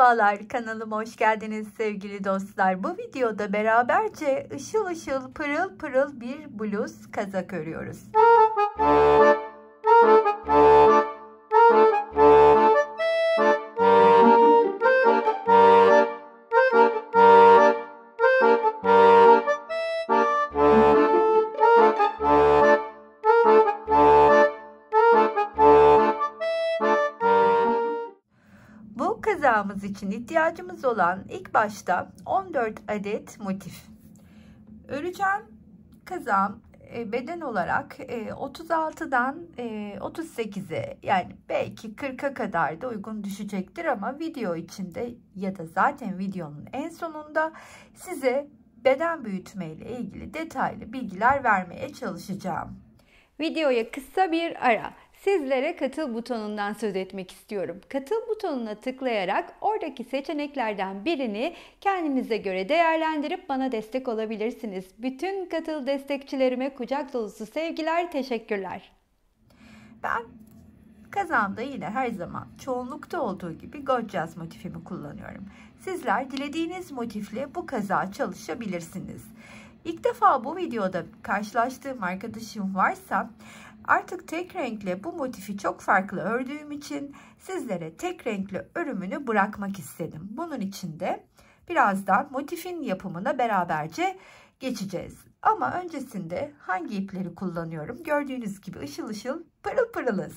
Merhabalar, kanalıma hoş geldiniz sevgili dostlar. Bu videoda beraberce ışıl ışıl pırıl pırıl bir bluz kazak örüyoruz. Bu kazağımız için ihtiyacımız olan ilk başta 14 adet motif. Öreceğim kazağım beden olarak 36'dan 38'e, yani belki 40'a kadar da uygun düşecektir ama video içinde ya da zaten videonun en sonunda size beden büyütme ile ilgili detaylı bilgiler vermeye çalışacağım. Videoya kısa bir ara. Sizlere katıl butonundan söz etmek istiyorum. Katıl butonuna tıklayarak oradaki seçeneklerden birini kendinize göre değerlendirip bana destek olabilirsiniz. Bütün katıl destekçilerime kucak dolusu sevgiler, teşekkürler. Ben kazağımda yine her zaman çoğunlukta olduğu gibi Gorgeous motifimi kullanıyorum. Sizler dilediğiniz motifle bu kazağa çalışabilirsiniz. İlk defa bu videoda karşılaştığım arkadaşım varsa artık tek renkle bu motifi çok farklı ördüğüm için sizlere tek renkli örümünü bırakmak istedim. Bunun için de birazdan motifin yapımına beraberce geçeceğiz. Ama öncesinde hangi ipleri kullanıyorum? Gördüğünüz gibi ışıl ışıl pırıl pırılız.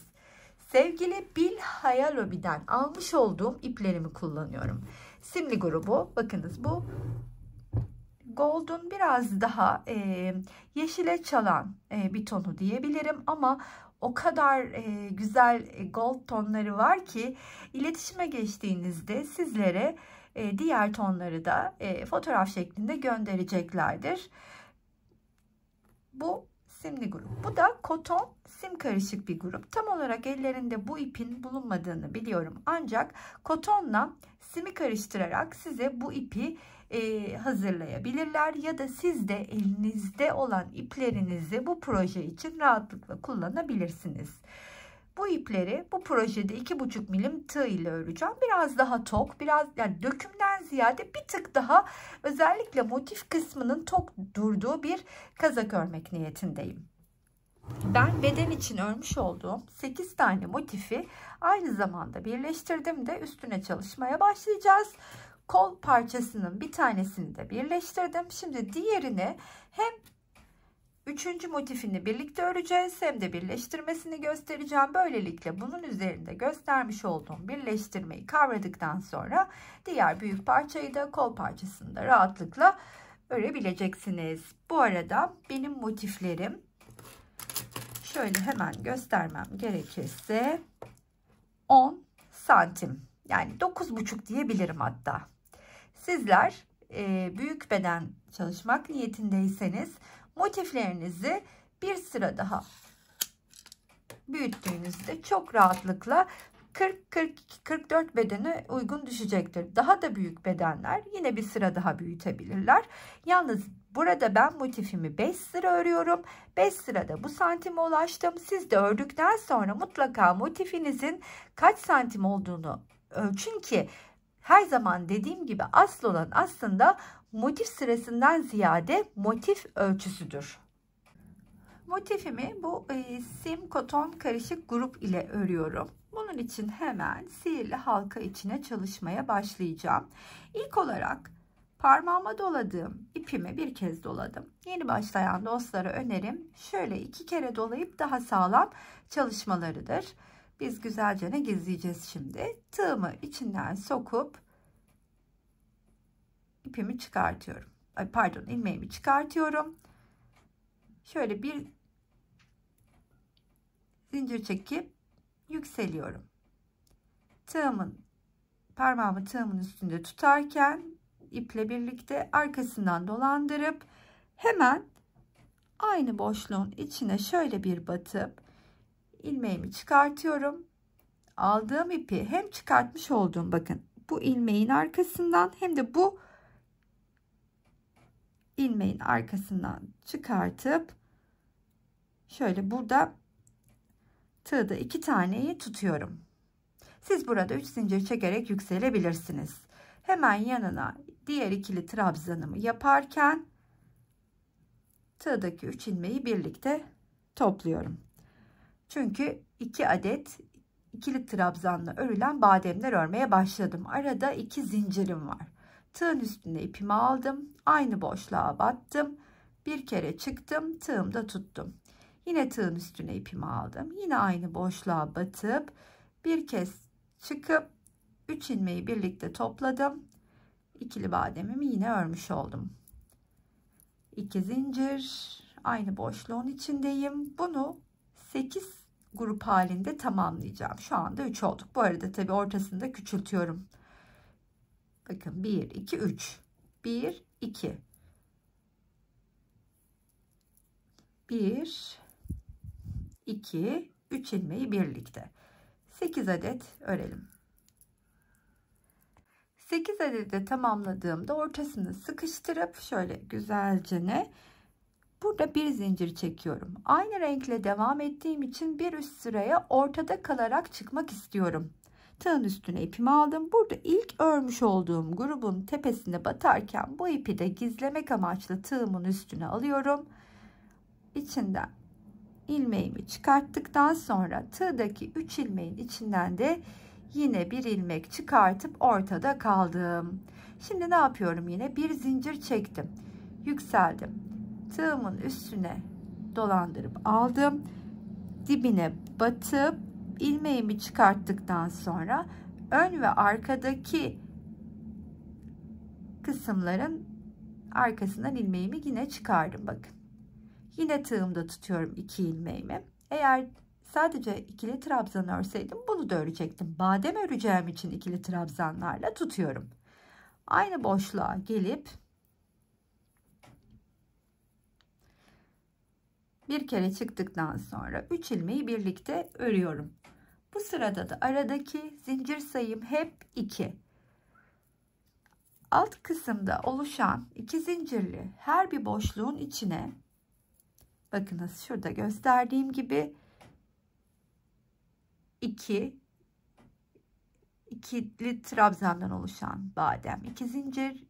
Sevgili Bil Hayalobi'den almış olduğum iplerimi kullanıyorum. Simli grubu, bakınız bu Gold'un biraz daha yeşile çalan bir tonu diyebilirim ama o kadar güzel gold tonları var ki iletişime geçtiğinizde sizlere diğer tonları da fotoğraf şeklinde göndereceklerdir. Bu simli grup. Bu da koton sim karışık bir grup. Tam olarak ellerinde bu ipin bulunmadığını biliyorum. Ancak kotonla simi karıştırarak size bu ipi hazırlayabilirler. Ya da siz de elinizde olan iplerinizi bu proje için rahatlıkla kullanabilirsiniz. Bu ipleri bu projede 2,5 milim tığ ile öreceğim. Biraz daha tok, biraz yani dökümden ziyade bir tık daha özellikle motif kısmının tok durduğu bir kazak örmek niyetindeyim. Ben beden için örmüş olduğum 8 tane motifi aynı zamanda birleştirdim de üstüne çalışmaya başlayacağız. Kol parçasının bir tanesini de birleştirdim. Şimdi diğerini hem üçüncü motifini birlikte öreceğiz hem de birleştirmesini göstereceğim. Böylelikle bunun üzerinde göstermiş olduğum birleştirmeyi kavradıktan sonra diğer büyük parçayı da kol parçasını da rahatlıkla örebileceksiniz. Bu arada benim motiflerim şöyle hemen göstermem gerekirse 10 santim, yani 9,5 diyebilirim hatta. Sizler büyük beden çalışmak niyetindeyseniz motiflerinizi bir sıra daha büyüttüğünüzde çok rahatlıkla 40-42-44 bedene uygun düşecektir. Daha da büyük bedenler yine bir sıra daha büyütebilirler. Yalnız burada ben motifimi 5 sıra örüyorum. 5 sırada bu santime ulaştım. Siz de ördükten sonra mutlaka motifinizin kaç santim olduğunu ölçün ki her zaman dediğim gibi asıl olan aslında motif sırasından ziyade motif ölçüsüdür. Motifimi bu sim koton karışık grup ile örüyorum. Bunun için hemen sihirli halka içine çalışmaya başlayacağım. İlk olarak parmağıma doladığım ipimi bir kez doladım. Yeni başlayan dostlara önerim şöyle 2 kere dolayıp daha sağlam çalışmalarıdır. Biz güzelce ne gizleyeceğiz şimdi. Tığımı içinden sokup ipimi çıkartıyorum. Pardon, ilmeğimi çıkartıyorum. Şöyle bir zincir çekip yükseliyorum. Parmağımı tığımın üstünde tutarken iple birlikte arkasından dolandırıp hemen aynı boşluğun içine şöyle bir batıp ilmeğimi çıkartıyorum. Aldığım ipi hem çıkartmış olduğum, bakın bu ilmeğin arkasından hem de bu ilmeğin arkasından çıkartıp şöyle burada tığda 2 taneyi tutuyorum. Siz burada 3 zincir çekerek yükselebilirsiniz. Hemen yanına diğer ikili trabzanımı yaparken tığdaki 3 ilmeği birlikte topluyorum. Çünkü 2 adet ikili trabzanla örülen bademler örmeye başladım. Arada 2 zincirim var. Tığın üstüne ipimi aldım. Aynı boşluğa battım. Bir kere çıktım. Tığımda tuttum. Yine tığın üstüne ipimi aldım. Yine aynı boşluğa batıp bir kez çıkıp 3 ilmeği birlikte topladım. İkili bademimi yine örmüş oldum. 2 zincir, aynı boşluğun içindeyim. Bunu 8 grup halinde tamamlayacağım. Şu anda 3 olduk. Bu arada tabii ortasında küçültüyorum. Bakın 1 2 3. 1 2. 1 2 3 ilmeği birlikte 8 adet örelim. 8 adeti tamamladığımda ortasını sıkıştırıp şöyle güzelce burada bir zincir çekiyorum. Aynı renkle devam ettiğim için bir üst sıraya ortada kalarak çıkmak istiyorum. Tığın üstüne ipimi aldım. Burada ilk örmüş olduğum grubun tepesine batarken bu ipi de gizlemek amaçlı tığımın üstüne alıyorum. İçinden ilmeğimi çıkarttıktan sonra tığdaki 3 ilmeğin içinden de yine bir ilmek çıkartıp ortada kaldım. Şimdi ne yapıyorum? Yine bir zincir çektim. Yükseldim. Tığımın üstüne dolandırıp aldım. Dibine batıp ilmeğimi çıkarttıktan sonra ön ve arkadaki kısımların arkasından ilmeğimi yine çıkardım. Bakın. Yine tığımda tutuyorum 2 ilmeğimi. Eğer sadece ikili trabzan örseydim bunu da örecektim. Badem öreceğim için ikili trabzanlarla tutuyorum. Aynı boşluğa gelip bir kere çıktıktan sonra 3 ilmeği birlikte örüyorum. Bu sırada da aradaki zincir sayım hep 2. Alt kısımda oluşan 2 zincirli her bir boşluğun içine, bakınız şurada gösterdiğim gibi, 2 ikili trabzandan oluşan badem 2 zincir,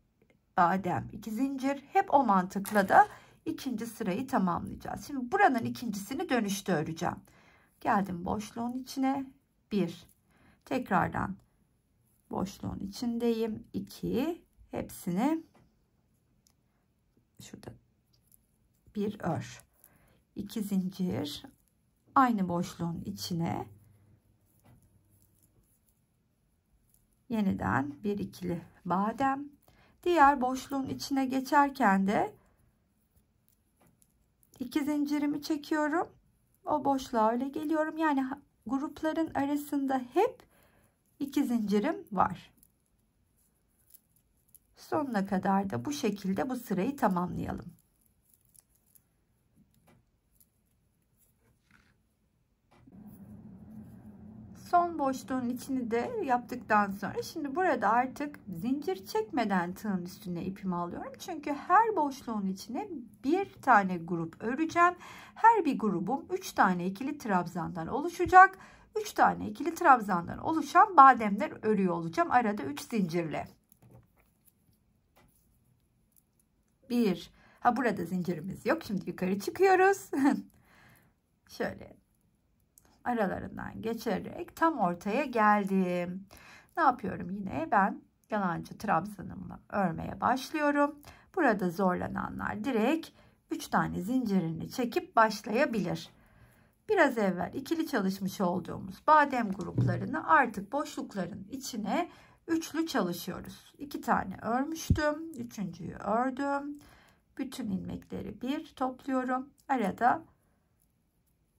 badem 2 zincir, hep o mantıkla da ikinci sırayı tamamlayacağız. Şimdi buranın ikincisini dönüşte öreceğim. Geldim boşluğun içine, 1, tekrardan boşluğun içindeyim, 2, hepsini şurada bir ör, 2 zincir, aynı boşluğun içine yeniden bir ikili badem, diğer boşluğun içine geçerken de 2 zincirimi çekiyorum, o boşluğa öyle geliyorum. Yani grupların arasında hep 2 zincirim var. Sonuna kadar da bu şekilde bu sırayı tamamlayalım. Son boşluğun içini de yaptıktan sonra şimdi burada artık zincir çekmeden tığın üstüne ipimi alıyorum. Çünkü her boşluğun içine bir tane grup öreceğim. Her bir grubum 3 tane ikili trabzandan oluşacak. 3 tane ikili trabzandan oluşan bademler örüyor olacağım. Arada 3 zincirle. 1. Burada zincirimiz yok. Şimdi yukarı çıkıyoruz. Şöyle aralarından geçerek tam ortaya geldim. Ne yapıyorum? Yine ben yalancı trabzanımı örmeye başlıyorum. Burada zorlananlar direkt 3 tane zincirini çekip başlayabilir. Biraz evvel ikili çalışmış olduğumuz badem gruplarını artık boşlukların içine üçlü çalışıyoruz. 2 tane örmüştüm. Üçüncüyü ördüm. Bütün ilmekleri bir topluyorum. Arada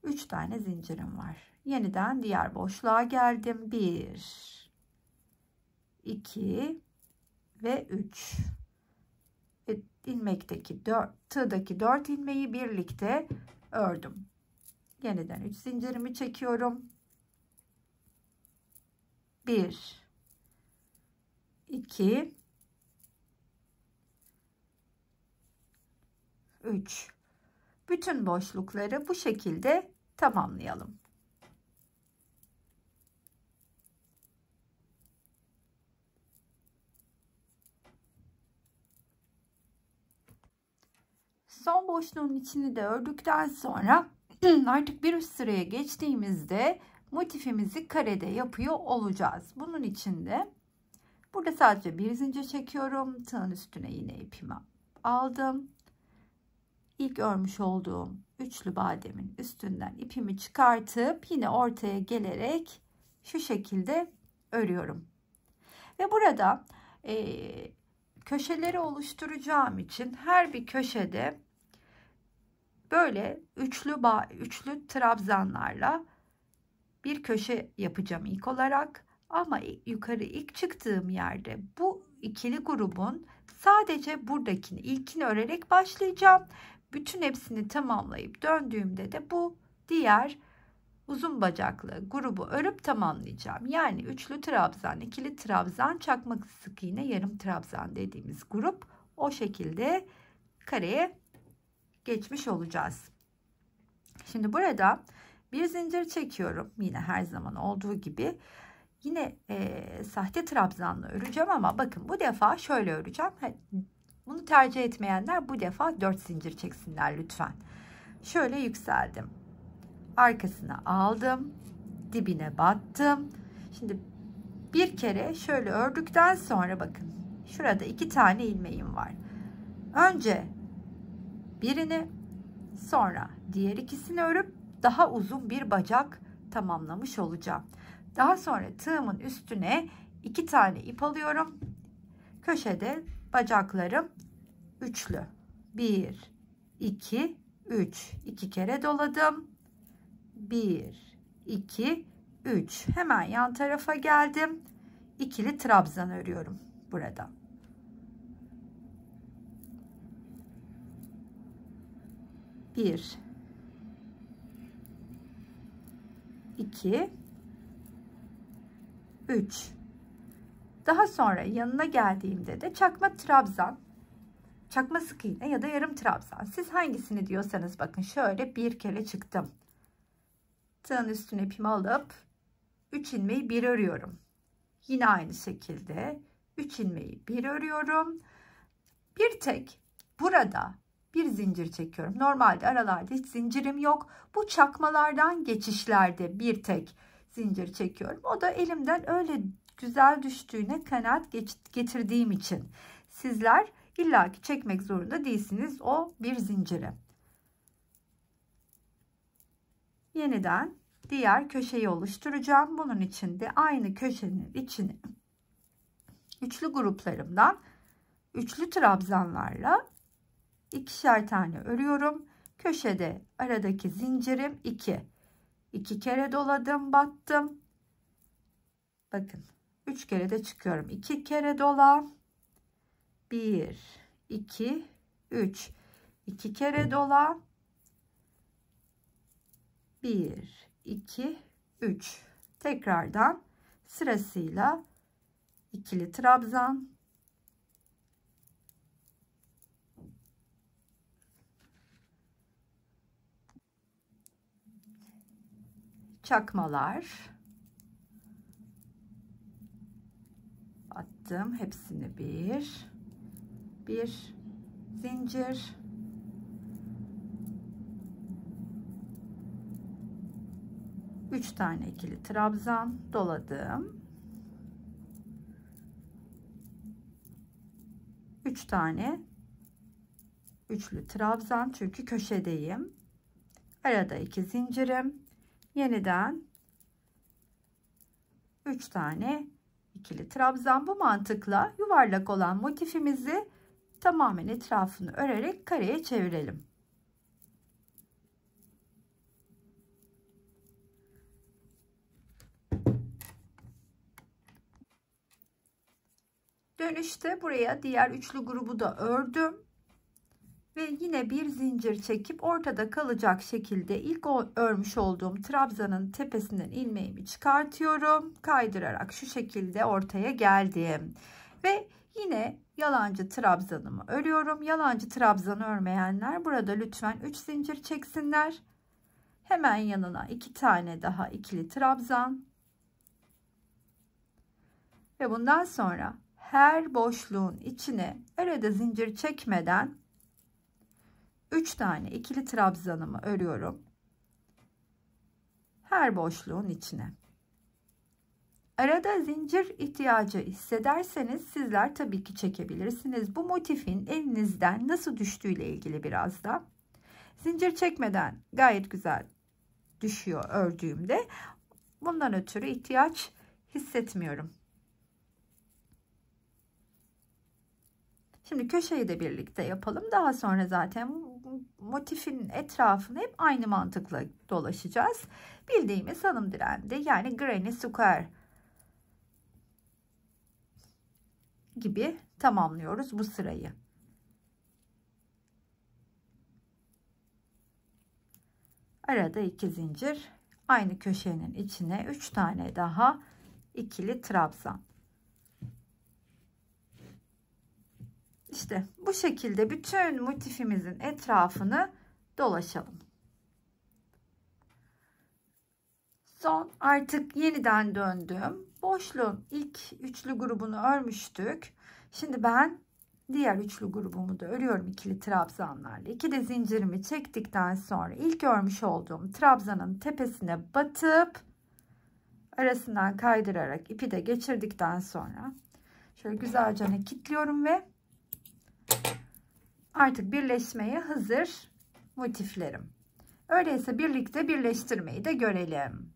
3 tane zincirim var. Yeniden diğer boşluğa geldim. 1, 2 ve 3. İlmekteki tığdaki 4 ilmeği birlikte ördüm. Yeniden 3 zincirimi çekiyorum. 1, 2, 3. Bütün boşlukları bu şekilde tamamlayalım. Son boşluğun içini de ördükten sonra artık bir üst sıraya geçtiğimizde motifimizi karede yapıyor olacağız. Bunun için de burada sadece bir zincir çekiyorum. Tığın üstüne yine ipimi aldım. İlk örmüş olduğum üçlü bademin üstünden ipimi çıkartıp yine ortaya gelerek şu şekilde örüyorum. Ve burada köşeleri oluşturacağım için her bir köşede böyle üçlü trabzanlarla bir köşe yapacağım ilk olarak. Ama yukarı ilk çıktığım yerde bu ikili grubun sadece buradakini, ilkini örerek başlayacağım. Bütün hepsini tamamlayıp döndüğümde de bu diğer uzun bacaklı grubu örüp tamamlayacağım. Yani üçlü trabzan, ikili trabzan, çakmak sık iğne, yarım trabzan dediğimiz grup, o şekilde kareye geçmiş olacağız. Şimdi burada bir zincir çekiyorum. Yine her zaman olduğu gibi. Yine sahte trabzanla öreceğim ama bakın bu defa şöyle öreceğim. Bunu tercih etmeyenler bu defa 4 zincir çeksinler lütfen. Şöyle yükseldim. Arkasına aldım. Dibine battım. Şimdi bir kere şöyle ördükten sonra bakın. Şurada 2 tane ilmeğim var. Önce birini, sonra diğer ikisini örüp daha uzun bir bacak tamamlamış olacağım. Daha sonra tığımın üstüne 2 tane ip alıyorum. Köşede bacaklarım üçlü. 1, 2, 3. 2 kere doladım. 1, 2, 3. Hemen yan tarafa geldim. İkili trabzan örüyorum burada. Bir, 2, 3. Daha sonra yanına geldiğimde de çakma trabzan, çakma sık iğne ya da yarım trabzan. Siz hangisini diyorsanız bakın şöyle bir kere çıktım. Tığın üstüne ipimi alıp 3 ilmeği bir örüyorum. Yine aynı şekilde 3 ilmeği bir örüyorum. Bir tek burada bir zincir çekiyorum. Normalde aralarda hiç zincirim yok. Bu çakmalardan geçişlerde bir tek zincir çekiyorum. O da elimden öyle güzel düştüğüne kanaat getirdiğim için. Sizler illaki çekmek zorunda değilsiniz o bir zinciri. Yeniden diğer köşeyi oluşturacağım. Bunun için de aynı köşenin içine üçlü gruplarımdan üçlü trabzanlarla ikişer tane örüyorum. Köşede aradaki zincirim 2. 2 kere doladım, battım. Bakın 3 kere de çıkıyorum. 2 kere dola. 1, 2, 3. 2 kere dola. 1, 2, 3. Tekrardan sırasıyla ikili trabzan, çakmalar, attım hepsini bir zincir, üç tane ikili trabzan doladım, 3 tane üçlü trabzan çünkü köşedeyim, arada 2 zincirim, yeniden 3 tane ikili trabzan. Bu mantıkla yuvarlak olan motifimizi tamamen etrafını örerek kareye çevirelim. Dönüşte buraya diğer üçlü grubu da ördüm. Ve yine bir zincir çekip ortada kalacak şekilde ilk örmüş olduğum trabzanın tepesinden ilmeğimi çıkartıyorum. Kaydırarak şu şekilde ortaya geldim. Ve yine yalancı trabzanımı örüyorum. Yalancı trabzanı örmeyenler burada lütfen 3 zincir çeksinler. Hemen yanına 2 tane daha ikili trabzan. Ve bundan sonra her boşluğun içine arada zincir çekmeden 3 tane ikili trabzanımı örüyorum. Her boşluğun içine. Arada zincir ihtiyacı hissederseniz sizler tabii ki çekebilirsiniz. Bu motifin elinizden nasıl düştüğüyle ilgili biraz da. Zincir çekmeden gayet güzel düşüyor ördüğümde. Bundan ötürü ihtiyaç hissetmiyorum. Şimdi köşeyi de birlikte yapalım. Daha sonra zaten motifin etrafını hep aynı mantıkla dolaşacağız. Bildiğimiz hanım direndi, yani granny square gibi tamamlıyoruz bu sırayı. Arada 2 zincir, aynı köşenin içine 3 tane daha ikili trabzan. İşte bu şekilde bütün motifimizin etrafını dolaşalım. Son, artık yeniden döndüm. Boşluğun ilk üçlü grubunu örmüştük. Şimdi ben diğer üçlü grubumu da örüyorum ikili trabzanlarla. 2 de zincirimi çektikten sonra ilk örmüş olduğum trabzanın tepesine batıp arasından kaydırarak ipi de geçirdikten sonra şöyle güzelce kilitliyorum ve artık birleşmeye hazır motiflerim. Öyleyse birlikte birleştirmeyi de görelim.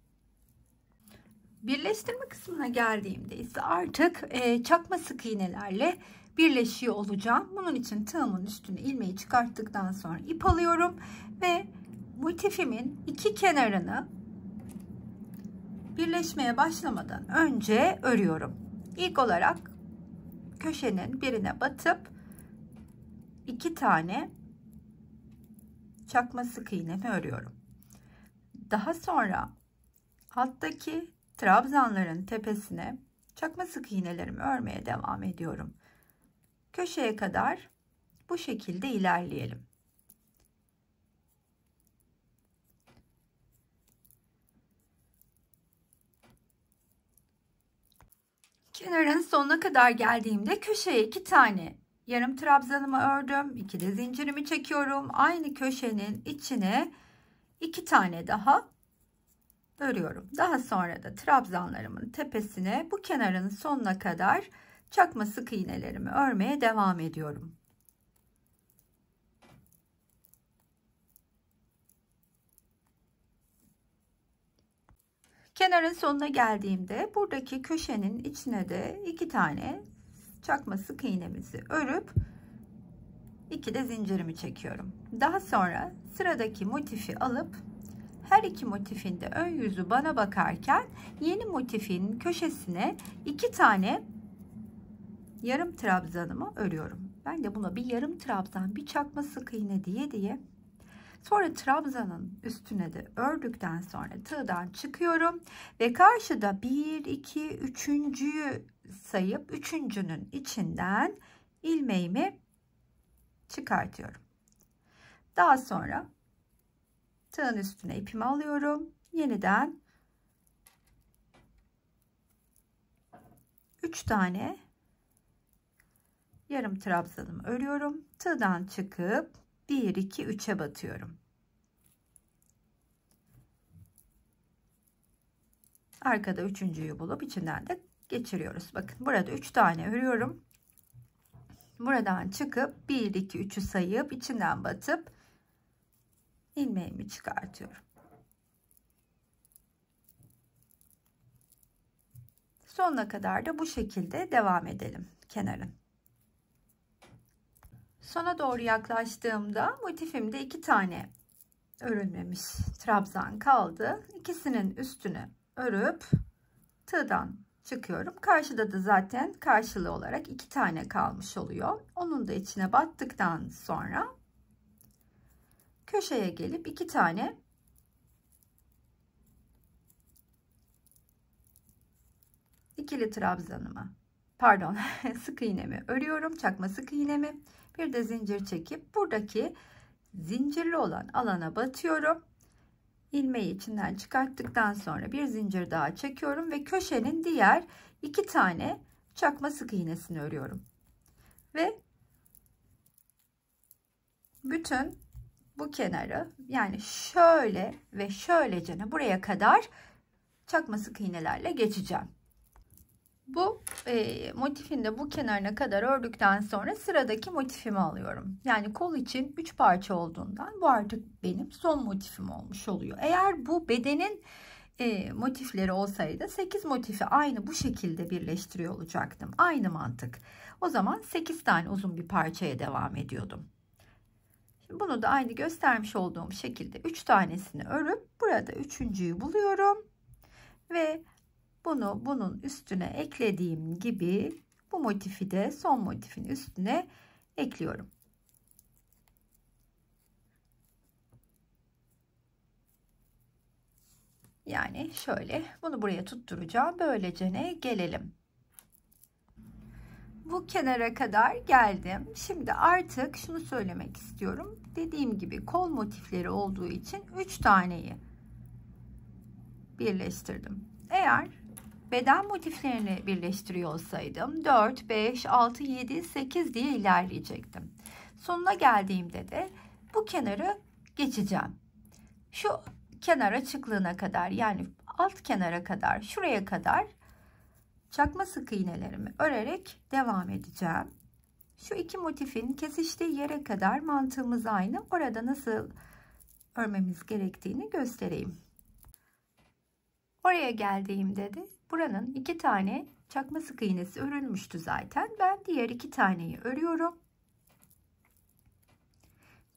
Birleştirme kısmına geldiğimde ise artık çakma sık iğnelerle birleşiyor olacağım. Bunun için tığımın üstüne ilmeği çıkarttıktan sonra ip alıyorum ve motifimin iki kenarını birleşmeye başlamadan önce örüyorum. İlk olarak köşenin birine batıp 2 tane çakma sık iğnemi örüyorum. Daha sonra alttaki trabzanların tepesine çakma sık iğnelerimi örmeye devam ediyorum. Köşeye kadar bu şekilde ilerleyelim. Kenarın sonuna kadar geldiğimde köşeye 2 tane yarım trabzanımı ördüm. 2 de zincirimi çekiyorum. Aynı köşenin içine 2 tane daha örüyorum. Daha sonra da trabzanlarımın tepesine bu kenarın sonuna kadar çakma sık iğnelerimi örmeye devam ediyorum. Kenarın sonuna geldiğimde buradaki köşenin içine de 2 tane çakma sık iğnemizi örüp 2 de zincirimi çekiyorum. Daha sonra sıradaki motifi alıp her iki motifin de ön yüzü bana bakarken yeni motifin köşesine 2 tane yarım trabzanımı örüyorum. Ben de buna bir yarım trabzan, bir çakma sık iğne diye sonra trabzanın üstüne de ördükten sonra tığdan çıkıyorum ve karşıda 1 2 3.'yü sayıp 3.'nün içinden ilmeğimi çıkartıyorum. Daha sonra tığın üstüne ipimi alıyorum. Yeniden 3 tane yarım trabzanımı örüyorum. Tığdan çıkıp 1 2 3'e batıyorum. Arkada 3.'yü bulup içinden de geçiriyoruz. Bakın burada 3 tane örüyorum. Buradan çıkıp 1 2 3'ü sayıp içinden batıp ilmeğimi çıkartıyorum. Sonuna kadar da bu şekilde devam edelim kenarın. Sona doğru yaklaştığımda motifimde 2 tane örülmemiş trabzan kaldı. İkisinin üstünü örüp tığdan çıkıyorum. Karşıda da zaten karşılığı olarak 2 tane kalmış oluyor. Onun da içine battıktan sonra köşeye gelip 2 tane ikili trabzanımı, pardon sık iğnemi örüyorum, çakma sık iğnemi, bir de zincir çekip buradaki zincirli olan alana batıyorum. İlmeği içinden çıkarttıktan sonra bir zincir daha çekiyorum ve köşenin diğer 2 tane çakma sık iğnesini örüyorum ve bütün bu kenarı yani şöyle ve şöylecene buraya kadar çakma sık iğnelerle geçeceğim. Bu motifin de bu kenarına kadar ördükten sonra sıradaki motifimi alıyorum. Yani kol için 3 parça olduğundan bu artık benim son motifim olmuş oluyor. Eğer bu bedenin motifleri olsaydı 8 motifi aynı bu şekilde birleştiriyor olacaktım. Aynı mantık. O zaman 8 tane uzun bir parçaya devam ediyordum. Şimdi bunu da aynı göstermiş olduğum şekilde 3 tanesini örüp burada üçüncüyü buluyorum ve bunu bunun üstüne eklediğim gibi bu motifi de son motifin üstüne ekliyorum. Yani şöyle bunu buraya tutturacağım. Böylece ne gelelim. Bu kenara kadar geldim. Şimdi artık şunu söylemek istiyorum. Dediğim gibi kol motifleri olduğu için 3 taneyi birleştirdim. Eğer beden motiflerini birleştiriyor olsaydım 4, 5, 6, 7, 8 diye ilerleyecektim. Sonuna geldiğimde de bu kenarı geçeceğim. Şu kenar açıklığına kadar yani alt kenara kadar şuraya kadar çakma sık iğnelerimi örerek devam edeceğim. Şu iki motifin kesiştiği yere kadar mantığımız aynı. Orada nasıl örmemiz gerektiğini göstereyim. Oraya geldiğimde de buranın 2 tane çakma sık iğnesi örülmüştü zaten. Ben diğer 2 taneyi örüyorum.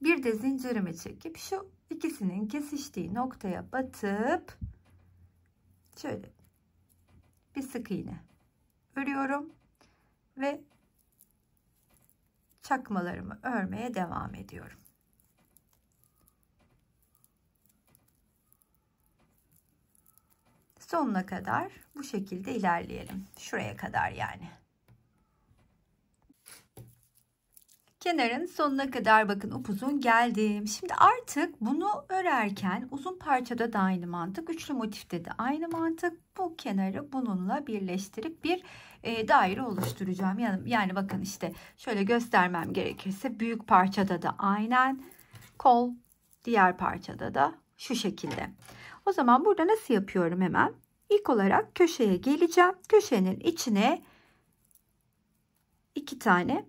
Bir de zincirimi çekip şu ikisinin kesiştiği noktaya batıp şöyle bir sık iğne örüyorum ve çakmalarımı örmeye devam ediyorum. Sonuna kadar bu şekilde ilerleyelim. Şuraya kadar yani. Kenarın sonuna kadar bakın upuzun geldim. Şimdi artık bunu örerken uzun parçada da aynı mantık, üçlü motifte de aynı mantık. Bu kenarı bununla birleştirip bir daire oluşturacağım. Yani bakın işte şöyle göstermem gerekirse büyük parçada da aynen, kol diğer parçada da şu şekilde. O zaman burada nasıl yapıyorum hemen? İlk olarak köşeye geleceğim. Köşenin içine 2 tane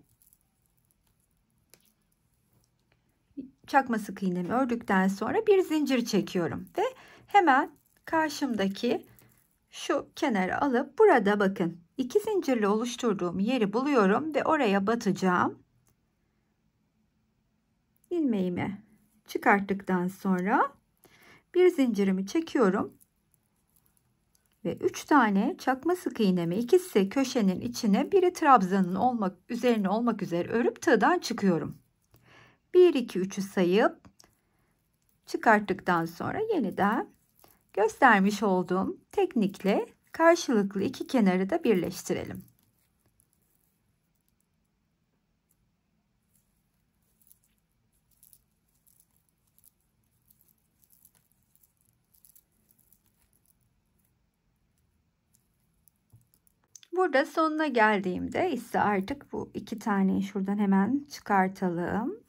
çakma sık iğnemi ördükten sonra bir zincir çekiyorum ve hemen karşımdaki şu kenara alıp burada bakın 2 zincirle oluşturduğum yeri buluyorum ve oraya batacağım. İlmeğimi çıkarttıktan sonra bir zincirimi çekiyorum ve 3 tane çakma sık iğnemi, ikisi köşenin içine, biri trabzanın üzerine olmak üzere örüp tığdan çıkıyorum. 1 2 3'ü sayıp çıkarttıktan sonra yeniden göstermiş olduğum teknikle karşılıklı iki kenarı da birleştirelim. Burada sonuna geldiğimde ise artık bu 2 taneyi şuradan hemen çıkartalım.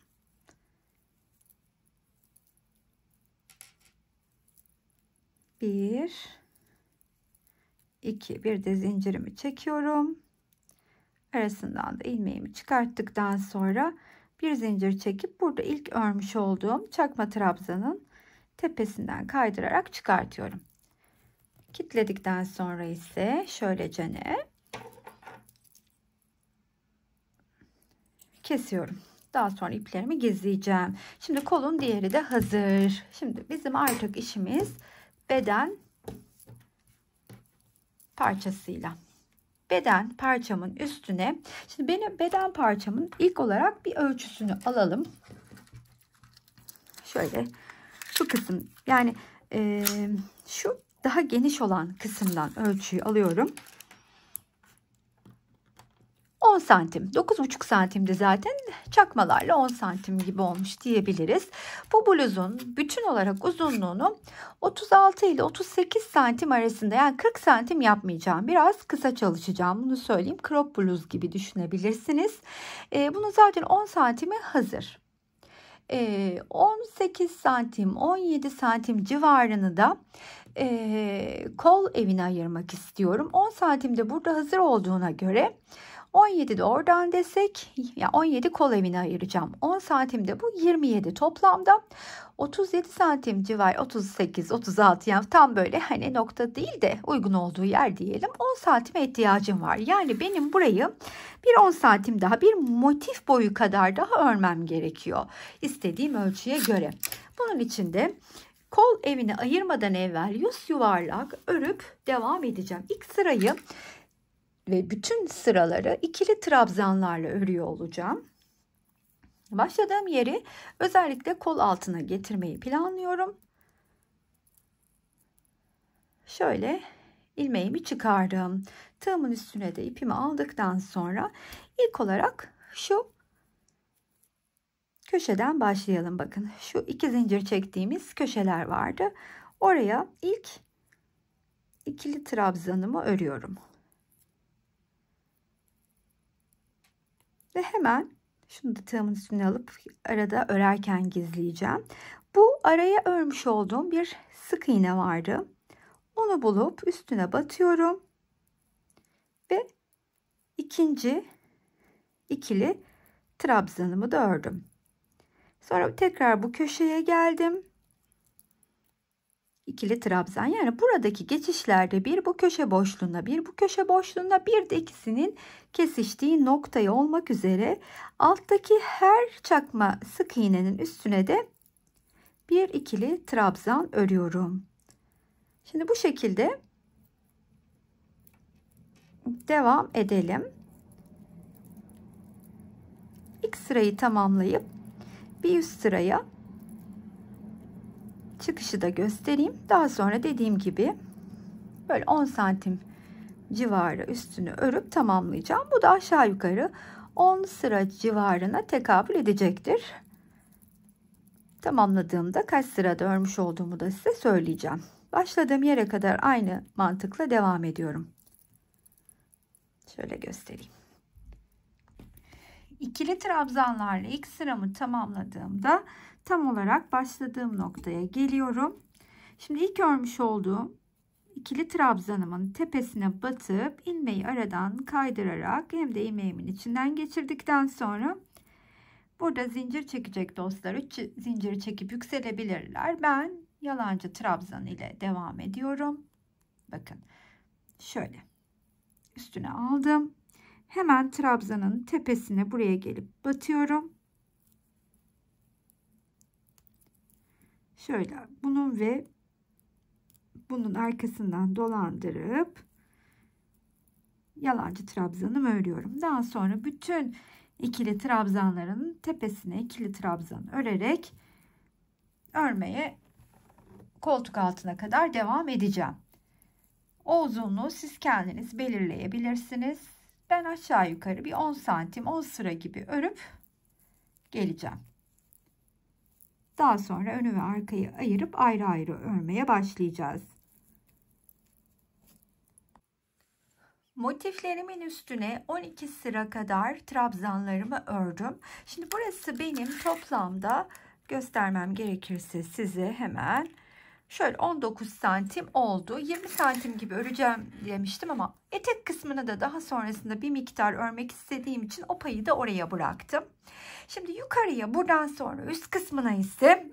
Bir, iki, bir de zincirimi çekiyorum. Arasından da ilmeğimi çıkarttıktan sonra bir zincir çekip burada ilk örmüş olduğum çakma trabzanın tepesinden kaydırarak çıkartıyorum. Kilitledikten sonra ise şöylece kesiyorum. Daha sonra iplerimi gizleyeceğim. Şimdi kolun diğeri de hazır. Şimdi bizim artık işimiz beden parçasıyla. Beden parçamın üstüne, şimdi benim beden parçamın ilk olarak bir ölçüsünü alalım. Şöyle şu kısım, yani şu daha geniş olan kısımdan ölçüyü alıyorum. 10 santim, 9,5 santimdi zaten, çakmalarla 10 santim gibi olmuş diyebiliriz. Bu bluzun bütün olarak uzunluğunu 36 ile 38 santim arasında, yani 40 santim yapmayacağım. Biraz kısa çalışacağım, bunu söyleyeyim. Crop bluz gibi düşünebilirsiniz. Bunun zaten 10 santimi hazır. 18 santim 17 santim civarını da kol evine ayırmak istiyorum. 10 santim de burada hazır olduğuna göre 17 de oradan desek, yani 17 kol evine ayıracağım. 10 santim de bu 27 toplamda. 37 santim civar, 38 36, yani tam böyle hani nokta değil de uygun olduğu yer diyelim. 10 santime ihtiyacım var. Yani benim burayı bir 10 santim daha, bir motif boyu kadar daha örmem gerekiyor istediğim ölçüye göre. Bunun için de kol evini ayırmadan evvel yüz yuvarlak örüp devam edeceğim. İlk sırayı ve bütün sıraları ikili trabzanlarla örüyor olacağım. Başladığım yeri özellikle kol altına getirmeyi planlıyorum. Şöyle ilmeğimi çıkardım. Tığımın üstüne de ipimi aldıktan sonra ilk olarak şu köşeden başlayalım. Bakın şu 2 zincir çektiğimiz köşeler vardı. Oraya ilk ikili trabzanımı örüyorum. Ve hemen şunu da tığımın üstüne alıp arada örerken gizleyeceğim. Bu araya örmüş olduğum bir sık iğne vardı. Onu bulup üstüne batıyorum. Ve ikinci ikili trabzanımı da ördüm. Sonra tekrar bu köşeye geldim. İkili trabzan, yani buradaki geçişlerde bir bu köşe boşluğuna, bir bu köşe boşluğuna, bir de ikisinin kesiştiği noktayı olmak üzere alttaki her çakma sık iğnenin üstüne de bir ikili trabzan örüyorum. Şimdi bu şekilde devam edelim. İlk sırayı tamamlayıp bir üst sıraya çıkışı da göstereyim. Daha sonra dediğim gibi böyle 10 santim civarı üstünü örüp tamamlayacağım. Bu da aşağı yukarı 10 sıra civarına tekabül edecektir. Tamamladığımda kaç sırada örmüş olduğumu da size söyleyeceğim. Başladığım yere kadar aynı mantıkla devam ediyorum. Şöyle göstereyim. İkili trabzanlarla ilk sıramı tamamladığımda tam olarak başladığım noktaya geliyorum. Şimdi ilk örmüş olduğum ikili trabzanımın tepesine batıp ilmeği aradan kaydırarak hem de ilmeğimin içinden geçirdikten sonra burada zincir çekecek dostlar 3 zincir çekip yükselebilirler. Ben yalancı trabzan ile devam ediyorum. Bakın şöyle üstüne aldım. Hemen trabzanın tepesine buraya gelip batıyorum. Şöyle bunun ve bunun arkasından dolandırıp yalancı trabzanımı örüyorum. Daha sonra bütün ikili trabzanların tepesine ikili trabzan örerek örmeye koltuk altına kadar devam edeceğim. O uzunluğu siz kendiniz belirleyebilirsiniz. Ben aşağı yukarı bir 10 santim 10 sıra gibi örüp geleceğim. Daha sonra önü ve arkayı ayırıp ayrı ayrı örmeye başlayacağız. Motiflerimin üstüne 12 sıra kadar trabzanlarımı ördüm. Şimdi burası benim toplamda göstermem gerekirse size hemen şöyle 19 santim oldu. 20 santim gibi öreceğim demiştim ama etek kısmını da daha sonrasında bir miktar örmek istediğim için o payı da oraya bıraktım. Şimdi yukarıya buradan sonra üst kısmına ise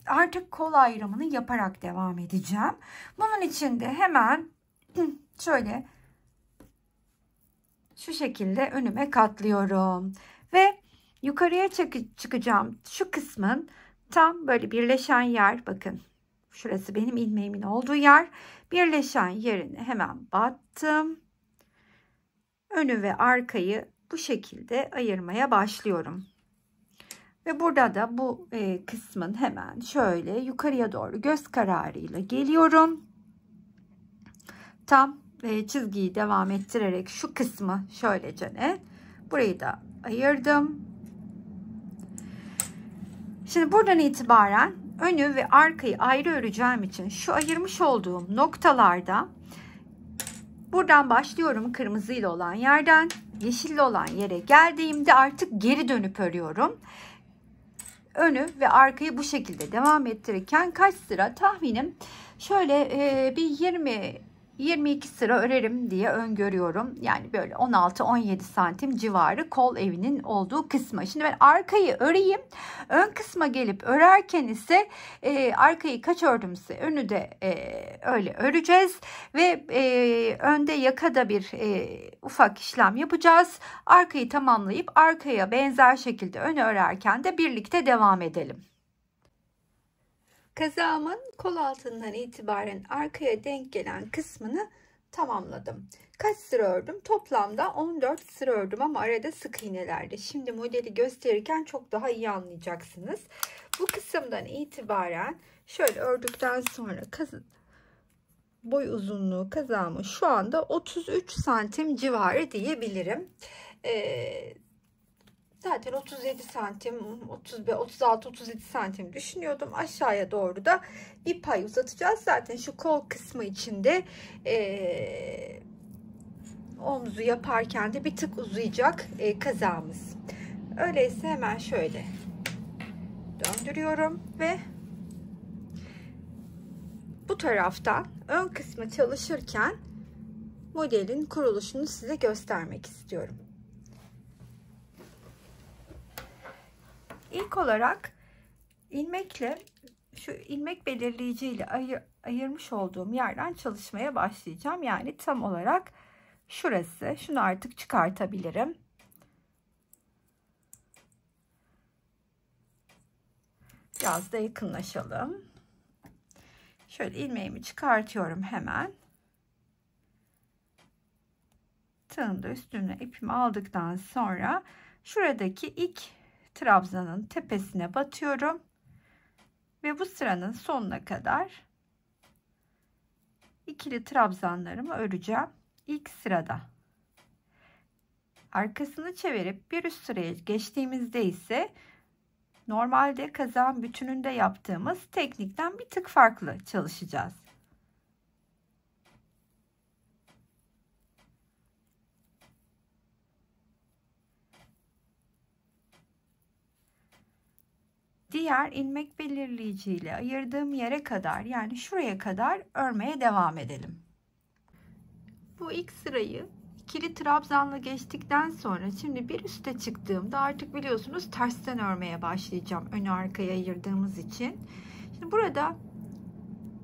artık kol ayrımını yaparak devam edeceğim. Bunun için de hemen şöyle şu şekilde önüme katlıyorum ve yukarıya çıkacağım şu kısmın tam böyle birleşen yer, bakın şurası benim ilmeğimin olduğu yer, birleşen yerine hemen battım. Önü ve arkayı bu şekilde ayırmaya başlıyorum. Ve burada da bu kısmın hemen şöyle yukarıya doğru göz kararıyla geliyorum. Tam çizgiyi devam ettirerek şu kısmı şöylece burayı da ayırdım. Şimdi buradan itibaren önü ve arkayı ayrı öreceğim için şu ayırmış olduğum noktalarda Buradan başlıyorum kırmızıyla olan yerden. Yeşilli olan yere geldiğimde artık geri dönüp örüyorum. Önü ve arkayı bu şekilde devam ettirirken kaç sıra tahminim şöyle bir 22 sıra örerim diye öngörüyorum. Yani böyle 16-17 santim civarı kol evinin olduğu kısmı. Şimdi ben arkayı öreyim. Ön kısma gelip örerken ise arkayı kaç ördümse önü de öyle öreceğiz. Ve önde yakada bir ufak işlem yapacağız. Arkayı tamamlayıp arkaya benzer şekilde önü örerken de birlikte devam edelim. Kazağımın kol altından itibaren arkaya denk gelen kısmını tamamladım. Kaç sıra ördüm? Toplamda 14 sıra ördüm ama arada sık iğnelerdi. Şimdi modeli gösterirken çok daha iyi anlayacaksınız. Bu kısımdan itibaren şöyle ördükten sonra boy uzunluğu kazağımın şu anda 33 santim civarı diyebilirim. Zaten 37 santim, 36-37 santim düşünüyordum. Aşağıya doğru da bir pay uzatacağız. Zaten şu kol kısmı içinde omzu yaparken de bir tık uzayacak kazağımız. Öyleyse hemen şöyle döndürüyorum ve bu taraftan ön kısmı çalışırken modelin kuruluşunu size göstermek istiyorum. İlk olarak ilmekle şu ilmek belirleyici ile ayırmış olduğum yerden çalışmaya başlayacağım. Yani tam olarak şurası. Şunu artık çıkartabilirim. Biraz da yakınlaşalım. Şöyle ilmeğimi çıkartıyorum hemen. Tığın da üstüne ipimi aldıktan sonra şuradaki ilk trabzanın tepesine batıyorum ve bu sıranın sonuna kadar ikili trabzanlarımı öreceğim. İlk sırada arkasını çevirip bir üst sıraya geçtiğimizde ise normalde kazağın bütününde yaptığımız teknikten bir tık farklı çalışacağız. Diğer ilmek belirleyici ile ayırdığım yere kadar, yani şuraya kadar örmeye devam edelim. Bu ilk sırayı ikili trabzanla geçtikten sonra şimdi bir üste çıktığımda artık biliyorsunuz tersten örmeye başlayacağım, önü arkaya ayırdığımız için. Şimdi burada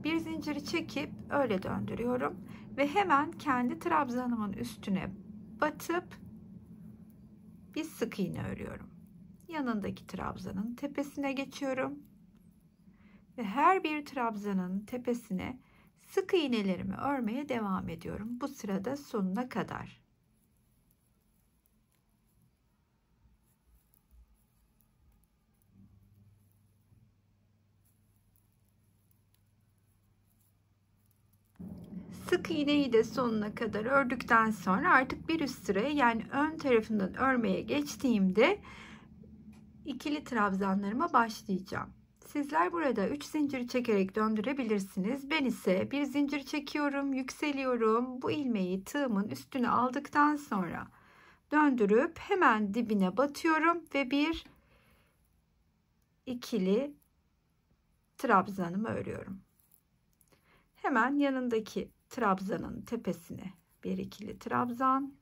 bir zinciri çekip öyle döndürüyorum ve hemen kendi trabzanımın üstüne batıp bir sık iğne örüyorum. Yanındaki trabzanın tepesine geçiyorum ve her bir trabzanın tepesine sık iğnelerimi örmeye devam ediyorum. Bu sırada sonuna kadar. Sık iğneyi de sonuna kadar ördükten sonra artık bir üst sıraya, yani ön tarafından örmeye geçtiğimde ikili trabzanlarıma başlayacağım. Sizler burada 3 zincir çekerek döndürebilirsiniz. Ben ise bir zincir çekiyorum, yükseliyorum. Bu ilmeği tığımın üstüne aldıktan sonra döndürüp hemen dibine batıyorum ve bir ikili trabzanımı örüyorum. Hemen yanındaki trabzanın tepesine bir ikili trabzan.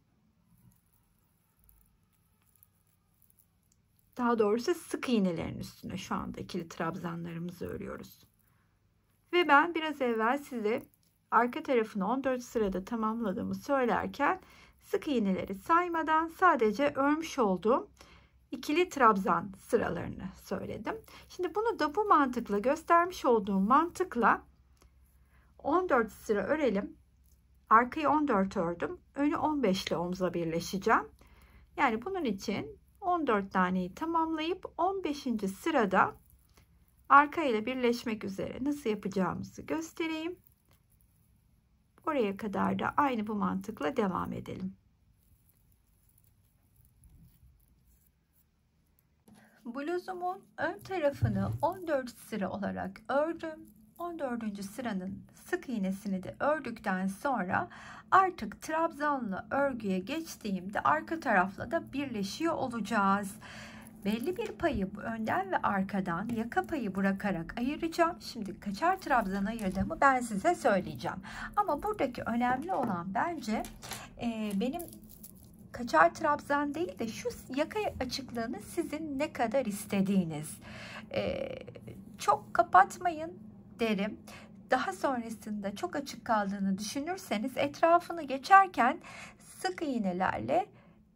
Daha doğrusu sık iğnelerin üstüne şu anda ikili trabzanlarımızı örüyoruz. Ve ben biraz evvel size arka tarafını 14 sırada tamamladığımı söylerken sık iğneleri saymadan sadece örmüş olduğum ikili trabzan sıralarını söyledim. Şimdi bunu da bu mantıkla, göstermiş olduğum mantıkla 14 sıra örelim. Arkayı 14 ördüm. Önü 15 ile omza birleşeceğim. Yani bunun için 14 taneyi tamamlayıp 15. sırada arka ile birleşmek üzere nasıl yapacağımızı göstereyim. Oraya kadar da aynı bu mantıkla devam edelim. Bluzumun ön tarafını 14 sıra olarak ördüm. 14. sıranın sık iğnesini de ördükten sonra artık trabzanla örgüye geçtiğimde arka tarafla da birleşiyor olacağız. Belli bir payı önden ve arkadan yaka payı bırakarak ayıracağım. Şimdi kaçar trabzan ayırdığımı ben size söyleyeceğim. Ama buradaki önemli olan bence benim kaçar trabzan değil de şu yaka açıklığını sizin ne kadar istediğiniz. Çok kapatmayın derim. Daha sonrasında çok açık kaldığını düşünürseniz etrafını geçerken sık iğnelerle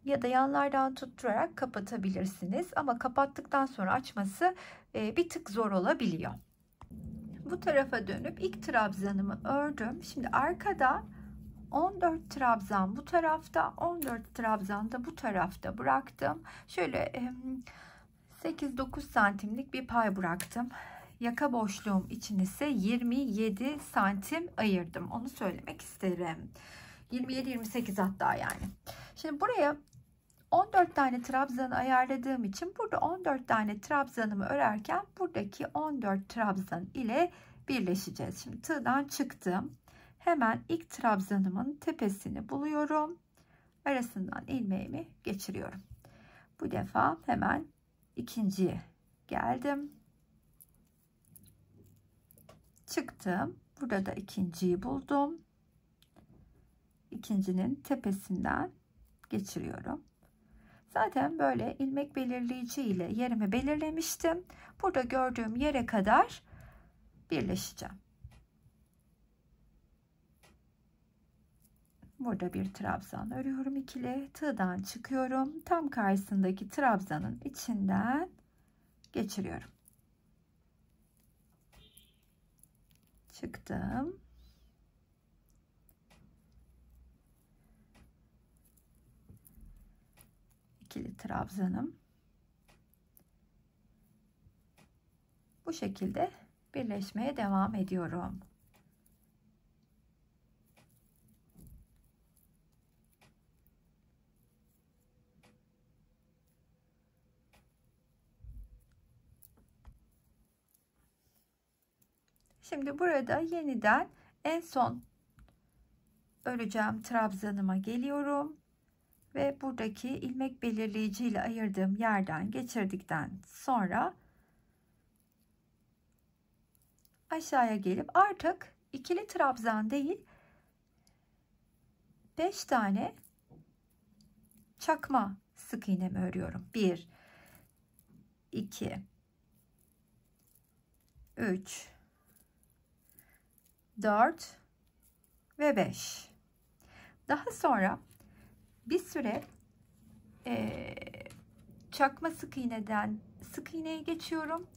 ya da yanlardan tutturarak kapatabilirsiniz. Ama kapattıktan sonra açması bir tık zor olabiliyor. Bu tarafa dönüp ilk trabzanımı ördüm. Şimdi arkada 14 trabzan bu tarafta, 14 trabzan da bu tarafta bıraktım. Şöyle 8-9 santimlik bir pay bıraktım. Yaka boşluğum için ise 27 santim ayırdım. Onu söylemek isterim. 27-28 hatta yani. Şimdi buraya 14 tane trabzanı ayarladığım için burada 14 tane trabzanımı örerken buradaki 14 trabzan ile birleşeceğiz. Şimdi tığdan çıktım. Hemen ilk trabzanımın tepesini buluyorum. Arasından ilmeğimi geçiriyorum. Bu defa hemen ikinciye geldim. Çıktım. Burada da ikinciyi buldum. İkincinin tepesinden geçiriyorum. Zaten böyle ilmek belirleyici ile yerimi belirlemiştim. Burada gördüğüm yere kadar birleşeceğim. Burada bir trabzan örüyorum ikili. Tığdan çıkıyorum. Tam karşısındaki trabzanın içinden geçiriyorum. Çıktım. İkili trabzanım. Bu şekilde birleşmeye devam ediyorum. Şimdi burada yeniden en son öreceğim trabzanıma geliyorum ve buradaki ilmek belirleyici ile ayırdığım yerden geçirdikten sonra aşağıya gelip artık ikili trabzan değil 5 tane çakma sık iğnemi örüyorum. 1 2 3 4 ve 5. Daha sonra bir süre çakma sık iğneden sık iğneye geçiyorum.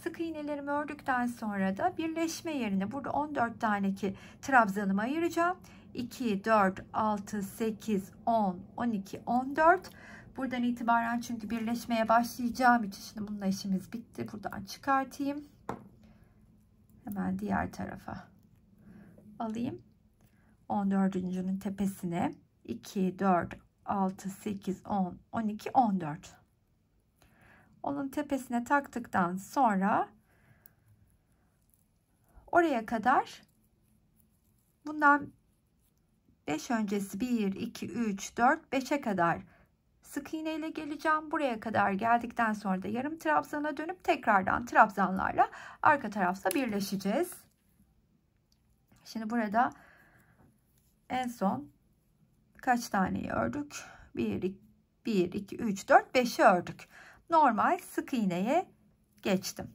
Sık iğnelerimi ördükten sonra da birleşme yerine burada 14 taneki trabzanımı ayıracağım. 2, 4, 6, 8, 10, 12, 14. Buradan itibaren çünkü birleşmeye başlayacağım için şimdi bununla işimiz bitti. Buradan çıkartayım. Hemen diğer tarafa alayım. 14.'ünün tepesine 2, 4, 6, 8, 10, 12, 14. Onun tepesine taktıktan sonra oraya kadar bundan 5 öncesi 1, 2, 3, 4, 5'e kadar sık iğne ile geleceğim. Buraya kadar geldikten sonra da yarım trabzana dönüp tekrardan trabzanlarla arka tarafta birleşeceğiz. Şimdi burada en son kaç taneyi ördük? 1, 2, 3, 4, 5'i ördük. Normal sık iğneye geçtim.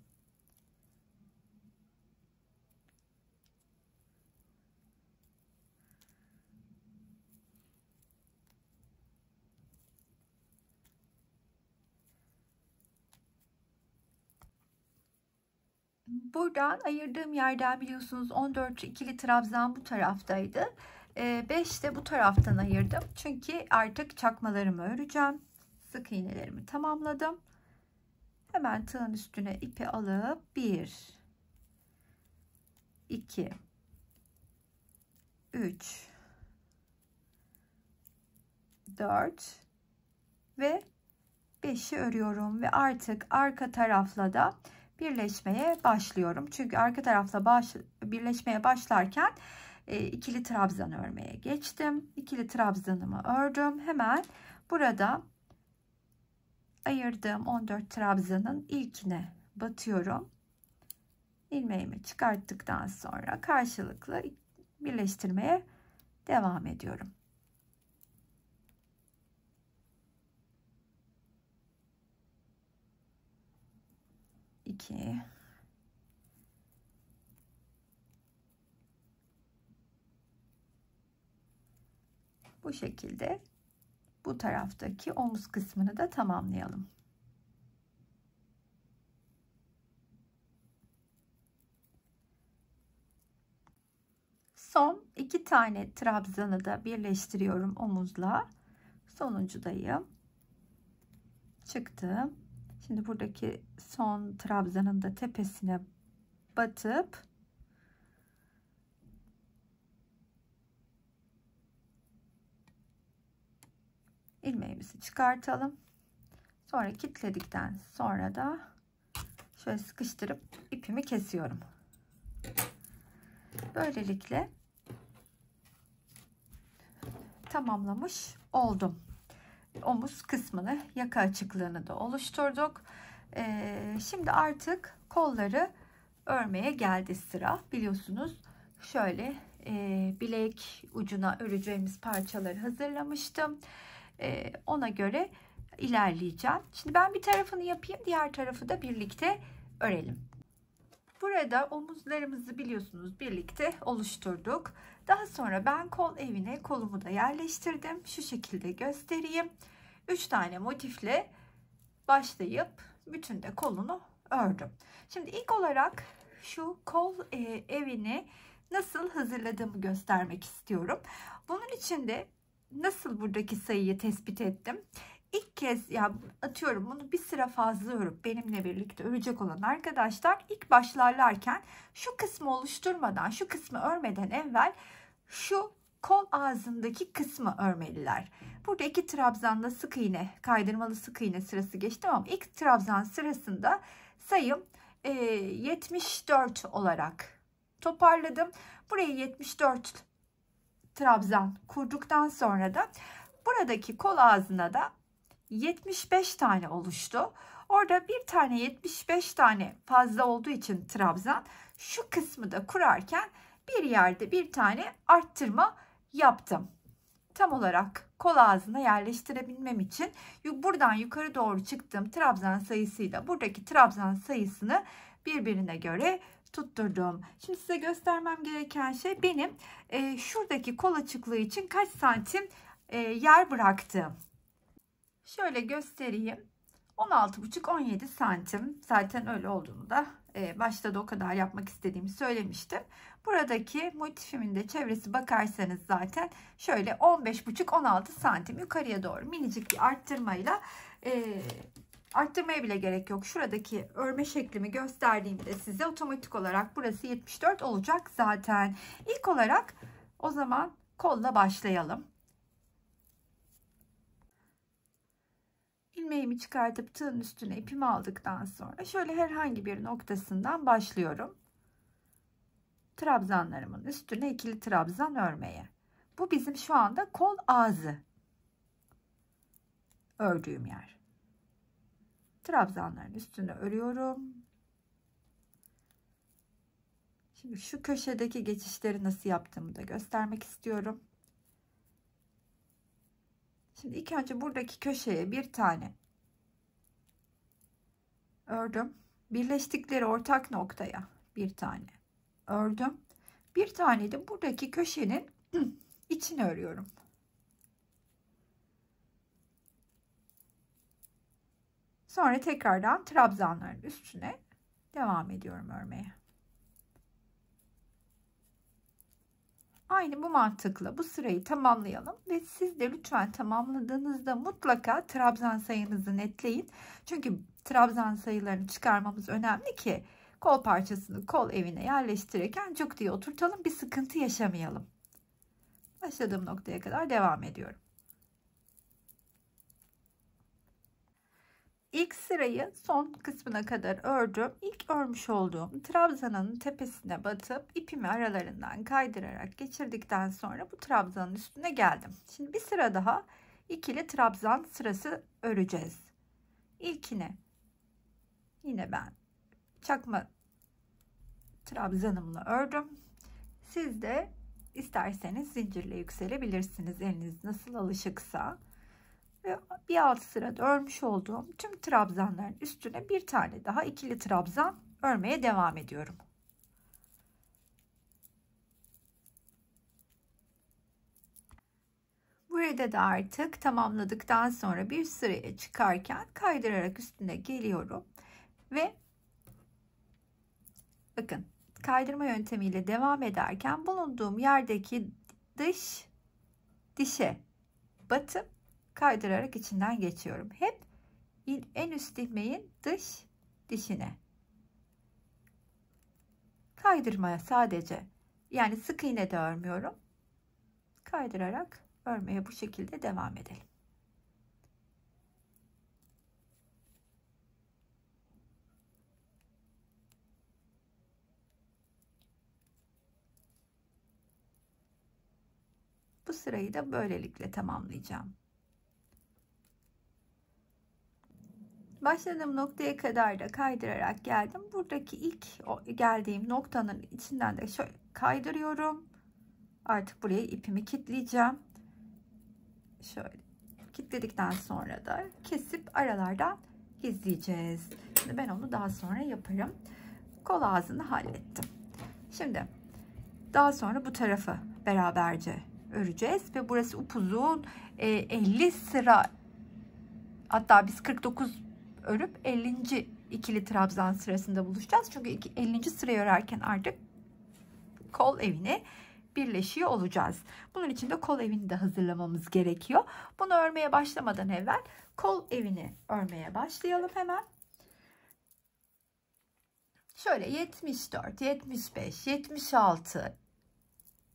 Buradan ayırdığım yerden biliyorsunuz 14 ikili trabzan bu taraftaydı. 5 de bu taraftan ayırdım. Çünkü artık çakmalarımı öreceğim. Sık iğnelerimi tamamladım. Hemen tığın üstüne ipi alıp 1 2 3 4 ve 5'i örüyorum ve artık arka tarafla da birleşmeye başlıyorum. Çünkü arka tarafla birleşmeye başlarken ikili trabzan örmeye geçtim. İkili trabzanımı ördüm. Hemen burada ayırdığım 14 trabzanın ilkine batıyorum. İlmeğimi çıkarttıktan sonra karşılıklı birleştirmeye devam ediyorum. İki. Bu şekilde bu taraftaki omuz kısmını da tamamlayalım. Son 2 tane trabzanı da birleştiriyorum omuzla. Sonuncudayım. Çıktım. Şimdi buradaki son trabzanın da tepesine batıp ilmeğimizi çıkartalım. Sonra kilitledikten sonra da şöyle sıkıştırıp ipimi kesiyorum. Böylelikle tamamlamış oldum. Omuz kısmını, yaka açıklığını da oluşturduk. Şimdi artık kolları örmeye geldi sıra. Biliyorsunuz şöyle bilek ucuna öreceğimiz parçaları hazırlamıştım. Ona göre ilerleyeceğim. Şimdi ben bir tarafını yapayım, diğer tarafı da birlikte örelim. Burada omuzlarımızı biliyorsunuz birlikte oluşturduk. Daha sonra ben kol evine kolumu da yerleştirdim. Şu şekilde göstereyim. 3 tane motifle başlayıp bütün de kolunu ördüm. Şimdi ilk olarak şu kol evini nasıl hazırladığımı göstermek istiyorum. Bunun için de nasıl buradaki sayıyı tespit ettim? İlk kez ya atıyorum bunu bir sıra fazla örüp benimle birlikte örecek olan arkadaşlar ilk başlarlarken şu kısmı oluşturmadan, şu kısmı örmeden evvel şu kol ağzındaki kısmı örmeliler. Burada 2 trabzanla sık iğne, kaydırmalı sık iğne sırası geçtim ama ilk trabzan sırasında sayım 74 olarak toparladım. Buraya 74 trabzan kurduktan sonra da buradaki kol ağzına da 75 tane oluştu. Orada bir tane 75 tane fazla olduğu için trabzan şu kısmı da kurarken bir yerde bir tane arttırma yaptım. Tam olarak kol ağzına yerleştirebilmem için buradan yukarı doğru çıktığım trabzan sayısıyla buradaki trabzan sayısını birbirine göre tutturdum. Şimdi size göstermem gereken şey benim şuradaki kol açıklığı için kaç santim yer bıraktım. Şöyle göstereyim. 16,5-17 santim. Zaten öyle olduğunu da başta da o kadar yapmak istediğimi söylemiştim. Buradaki motifimin de çevresi bakarsanız zaten şöyle 15,5-16 santim yukarıya doğru minicik bir arttırmayla arttırmaya bile gerek yok. Şuradaki örme şeklimi gösterdiğimde size otomatik olarak burası 74 olacak zaten. İlk olarak o zaman kolla başlayalım. İlmeğimi çıkartıp tığın üstüne ipimi aldıktan sonra şöyle herhangi bir noktasından başlıyorum. Trabzanlarımın üstüne ikili trabzan örmeye. Bu bizim şu anda kol ağzı ördüğüm yer. Trabzanların üstüne örüyorum. Şimdi şu köşedeki geçişleri nasıl yaptığımı da göstermek istiyorum. Şimdi ilk önce buradaki köşeye bir tane ördüm. Birleştikleri ortak noktaya bir tane ördüm. Bir tane de buradaki köşenin içine örüyorum. Sonra tekrardan trabzanların üstüne devam ediyorum örmeye. Aynı bu mantıkla bu sırayı tamamlayalım ve siz de lütfen tamamladığınızda mutlaka trabzan sayınızı netleyin. Çünkü trabzan sayılarını çıkarmamız önemli ki kol parçasını kol evine yerleştirirken cuk diye oturtalım, bir sıkıntı yaşamayalım. Başladığım noktaya kadar devam ediyorum. İlk sırayı son kısmına kadar ördüm. İlk örmüş olduğum trabzanın tepesine batıp ipimi aralarından kaydırarak geçirdikten sonra bu trabzanın üstüne geldim. Şimdi bir sıra daha ikili trabzan sırası öreceğiz. İlkine yine ben çakma trabzanımla ördüm. Siz de isterseniz zincirle yükselebilirsiniz. Eliniz nasıl alışıksa. Ve bir alt sırada örmüş olduğum tüm trabzanların üstüne bir tane daha ikili trabzan örmeye devam ediyorum. Burada da artık tamamladıktan sonra bir sıraya çıkarken kaydırarak üstüne geliyorum ve bakın kaydırma yöntemiyle devam ederken bulunduğum yerdeki dişe batıp kaydırarak içinden geçiyorum. Hep en üst ilmeğin dış dişine. Kaydırmaya sadece, yani sık iğne de örmüyorum. Kaydırarak örmeye bu şekilde devam edelim. Bu sırayı da böylelikle tamamlayacağım. Başladığım noktaya kadar da kaydırarak geldim. Buradaki ilk geldiğim noktanın içinden de şöyle kaydırıyorum. Artık buraya ipimi kilitleyeceğim. Şöyle kilitledikten sonra da kesip aralardan gizleyeceğiz. Şimdi ben onu daha sonra yaparım. Kol ağzını hallettim. Şimdi daha sonra bu tarafı beraberce öreceğiz ve burası upuzun 50 sıra, hatta biz 49 örüp 50. ikili trabzan sırasında buluşacağız. Çünkü 50. sırayı örerken artık kol evine birleşiyor olacağız. Bunun için de kol evini de hazırlamamız gerekiyor. Bunu örmeye başlamadan evvel kol evini örmeye başlayalım hemen. Şöyle 74, 75, 76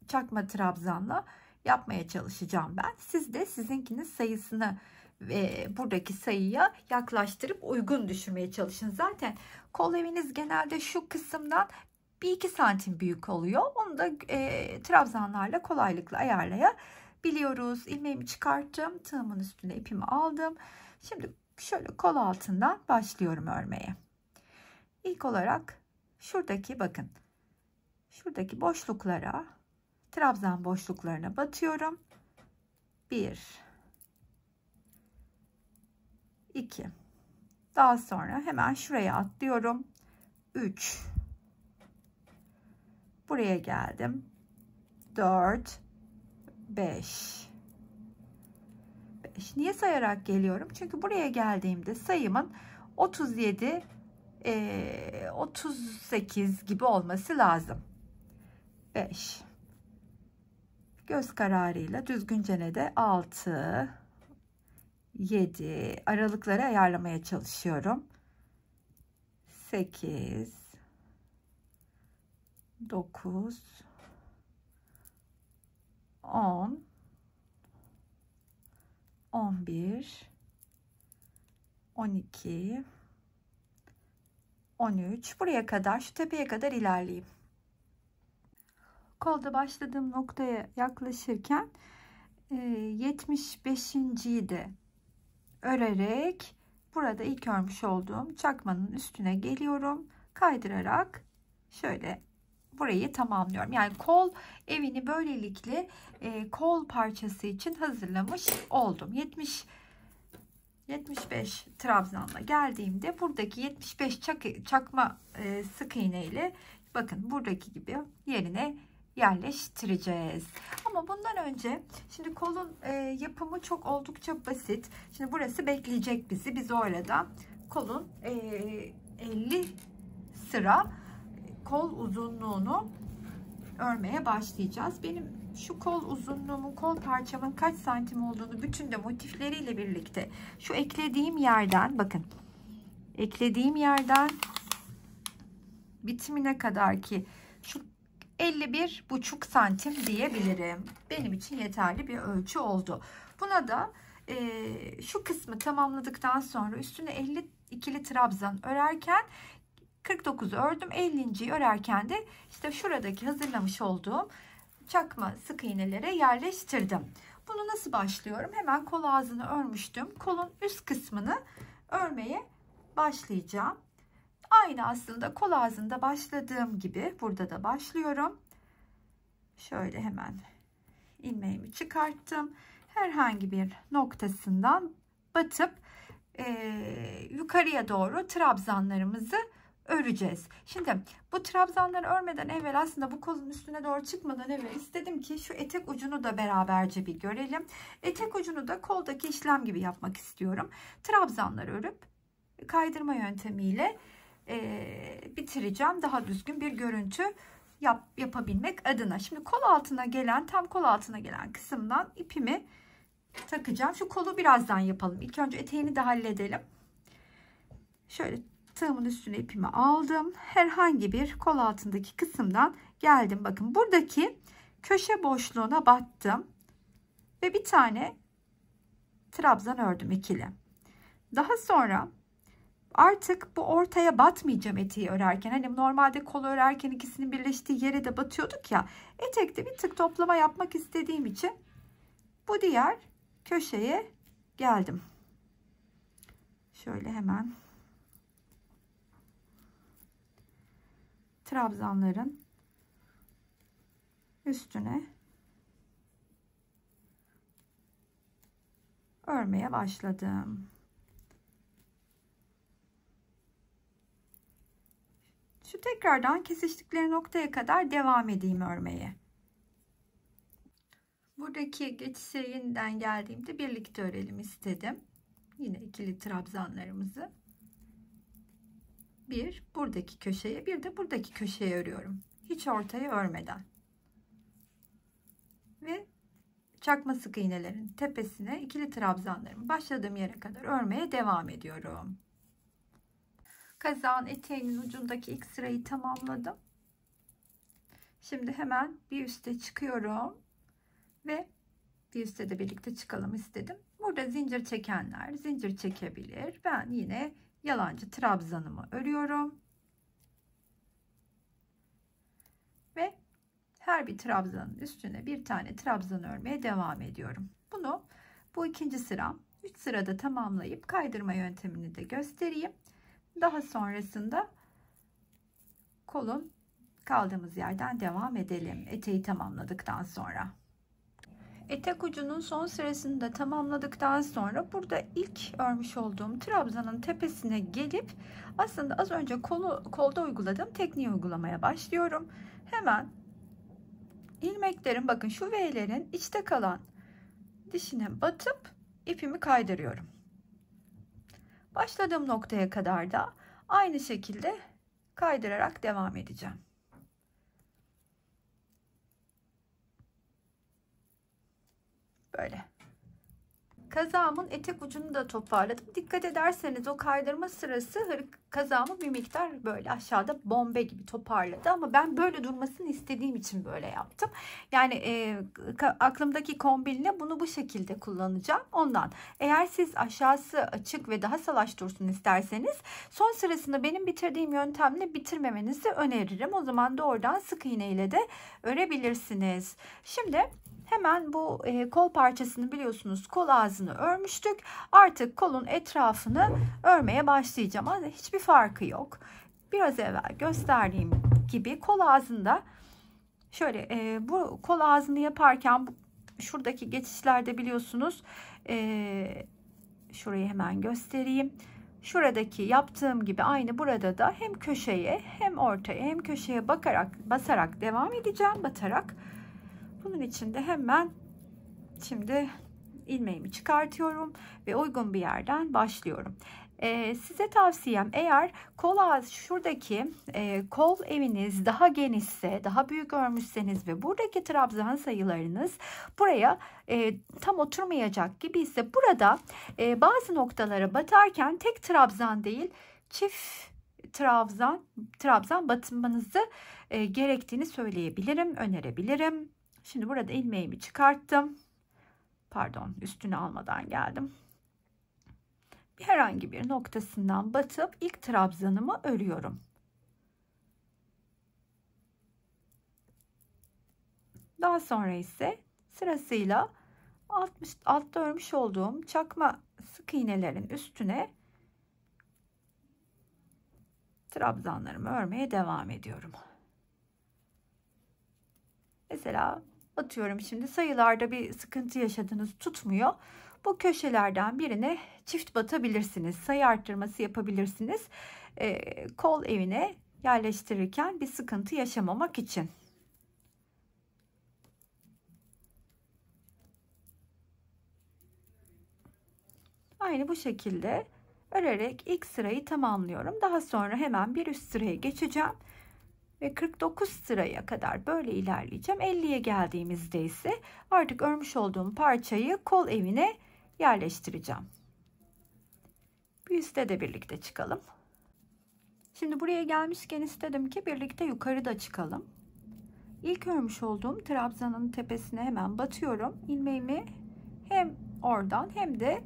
çakma trabzanla yapmaya çalışacağım ben. Siz de sizinkinin sayısını ve buradaki sayıya yaklaştırıp uygun düşürmeye çalışın. Zaten kol eviniz genelde şu kısımdan 1-2 santim büyük oluyor. Onu da trabzanlarla kolaylıkla ayarlayabiliyoruz. İlmeğimi çıkarttım. Tığımın üstüne ipimi aldım. Şimdi şöyle kol altından başlıyorum örmeye. İlk olarak şuradaki, bakın, şuradaki boşluklara, trabzan boşluklarına batıyorum. 1, 2. Daha sonra hemen şuraya atlıyorum. 3. Buraya geldim. 4, 5. Niye sayarak geliyorum? Çünkü buraya geldiğimde sayımın 37, 38 gibi olması lazım. 5. Göz kararıyla düzgünce de 6, 7 aralıkları ayarlamaya çalışıyorum. 8, 9, 10, 11, 12, 13. Buraya kadar, şu tepeye kadar ilerleyeyim. Kolda başladığım noktaya yaklaşırken 75.'yi de örerek burada ilk örmüş olduğum çakmanın üstüne geliyorum. Kaydırarak şöyle burayı tamamlıyorum. Yani kol evini böylelikle kol parçası için hazırlamış oldum. 75 trabzanla geldiğimde buradaki 75 çakma sık iğne ile, bakın buradaki gibi yerine yerleştireceğiz. Ama bundan önce şimdi kolun yapımı çok oldukça basit. Şimdi burası bekleyecek bizi. Biz o arada kolun 50 sıra kol uzunluğunu örmeye başlayacağız. Benim şu kol uzunluğumun, kol parçamın kaç santim olduğunu bütün de motifleriyle birlikte şu eklediğim yerden, bakın, eklediğim yerden bitimine kadar ki şu 51,5 santim diyebilirim. Benim için yeterli bir ölçü oldu. Buna da şu kısmı tamamladıktan sonra üstüne 52'li trabzan örerken 49'u ördüm. 50.yi örerken de işte şuradaki hazırlamış olduğum çakma sık iğnelere yerleştirdim. Bunu nasıl başlıyorum? Hemen kol ağzını örmüştüm. Kolun üst kısmını örmeye başlayacağım. Aynı aslında kol ağzında başladığım gibi burada da başlıyorum. Şöyle hemen ilmeğimi çıkarttım. Herhangi bir noktasından batıp yukarıya doğru trabzanlarımızı öreceğiz. Şimdi bu trabzanları örmeden evvel, aslında bu kolun üstüne doğru çıkmadan evvel istedim ki şu etek ucunu da beraberce bir görelim. Etek ucunu da koldaki işlem gibi yapmak istiyorum. Trabzanları örüp kaydırma yöntemiyle bitireceğim. Daha düzgün bir görüntü yapabilmek adına. Şimdi kol altına gelen, tam kol altına gelen kısımdan ipimi takacağım. Şu kolu birazdan yapalım. İlk önce eteğini de halledelim. Şöyle tığımın üstüne ipimi aldım. Herhangi bir kol altındaki kısımdan geldim. Bakın buradaki köşe boşluğuna battım. Ve bir tane trabzan ördüm ikili. Daha sonra artık bu ortaya batmayacağım eteği örerken. Hani normalde kol örerken ikisinin birleştiği yere de batıyorduk ya. Etekte bir tık toplama yapmak istediğim için bu diğer köşeye geldim. Şöyle hemen trabzanların üstüne örmeye başladım. Şu tekrardan kesiştikleri noktaya kadar devam edeyim örmeye. Buradaki geçişe yeniden geldiğimde birlikte örelim istedim. Yine ikili trabzanlarımızı bir buradaki köşeye, bir de buradaki köşeye örüyorum. Hiç ortaya örmeden. Ve çakma sık iğnelerin tepesine ikili trabzanlarımı başladığım yere kadar örmeye devam ediyorum. Kazağın eteğinin ucundaki ilk sırayı tamamladım. Şimdi hemen bir üste çıkıyorum ve bir üste de birlikte çıkalım istedim. Burada zincir çekenler zincir çekebilir. Ben yine yalancı trabzanımı örüyorum ve her bir trabzanın üstüne bir tane trabzan örmeye devam ediyorum. Bunu bu ikinci sıram, 3 sırada tamamlayıp kaydırma yöntemini de göstereyim. Daha sonrasında kolun kaldığımız yerden devam edelim. Eteği tamamladıktan sonra. Etek ucunun son sırasını da tamamladıktan sonra burada ilk örmüş olduğum trabzanın tepesine gelip aslında az önce kolda uyguladığım tekniği uygulamaya başlıyorum. Hemen ilmeklerin, bakın şu V'lerin içte kalan dişine batıp ipimi kaydırıyorum. Başladığım noktaya kadar da aynı şekilde kaydırarak devam edeceğim. Böyle. Kazağımın etek ucunu da toparladım. Dikkat ederseniz o kaydırma sırası kazağımı bir miktar böyle aşağıda bombe gibi toparladı. Ama ben böyle durmasını istediğim için böyle yaptım. Yani aklımdaki kombinle bunu bu şekilde kullanacağım. Ondan. Eğer siz aşağısı açık ve daha salaş dursun isterseniz son sırasında benim bitirdiğim yöntemle bitirmemenizi öneririm. O zaman doğrudan sık iğne ile de örebilirsiniz. Şimdi hemen bu kol parçasını biliyorsunuz, kol ağzını örmüştük. Artık kolun etrafını örmeye başlayacağım. Ama hiçbir farkı yok. Biraz evvel gösterdiğim gibi kol ağzında şöyle bu kol ağzını yaparken şuradaki geçişlerde biliyorsunuz, şurayı hemen göstereyim. Şuradaki yaptığım gibi aynı burada da hem köşeye hem ortaya hem köşeye basarak devam edeceğim, batarak. Bunun için de hemen şimdi ilmeğimi çıkartıyorum ve uygun bir yerden başlıyorum. Size tavsiyem, eğer şuradaki kol eviniz daha genişse, daha büyük örmüşseniz ve buradaki trabzan sayılarınız buraya tam oturmayacak gibi ise burada bazı noktalara batarken tek trabzan değil çift trabzan batırmanızı gerektiğini söyleyebilirim, önerebilirim. Şimdi burada ilmeğimi çıkarttım. pardon, üstüne almadan geldim. Herhangi bir noktasından batıp ilk trabzanımı örüyorum. Daha sonra ise sırasıyla altta örmüş olduğum çakma sık iğnelerin üstüne trabzanlarımı örmeye devam ediyorum. Mesela atıyorum, şimdi sayılarda bir sıkıntı yaşadınız, tutmuyor. Bu köşelerden birine çift batabilirsiniz. Sayı arttırması yapabilirsiniz. Kol evine yerleştirirken bir sıkıntı yaşamamak için. Aynı bu şekilde örerek ilk sırayı tamamlıyorum. Daha sonra hemen bir üst sıraya geçeceğim. Ve 49 sıraya kadar böyle ilerleyeceğim. 50'ye geldiğimizde ise artık örmüş olduğum parçayı kol evine yerleştireceğim. Bir üste de birlikte çıkalım. Şimdi buraya gelmişken istedim ki birlikte yukarıda çıkalım. İlk örmüş olduğum trabzanın tepesine hemen batıyorum. İlmeğimi hem oradan hem de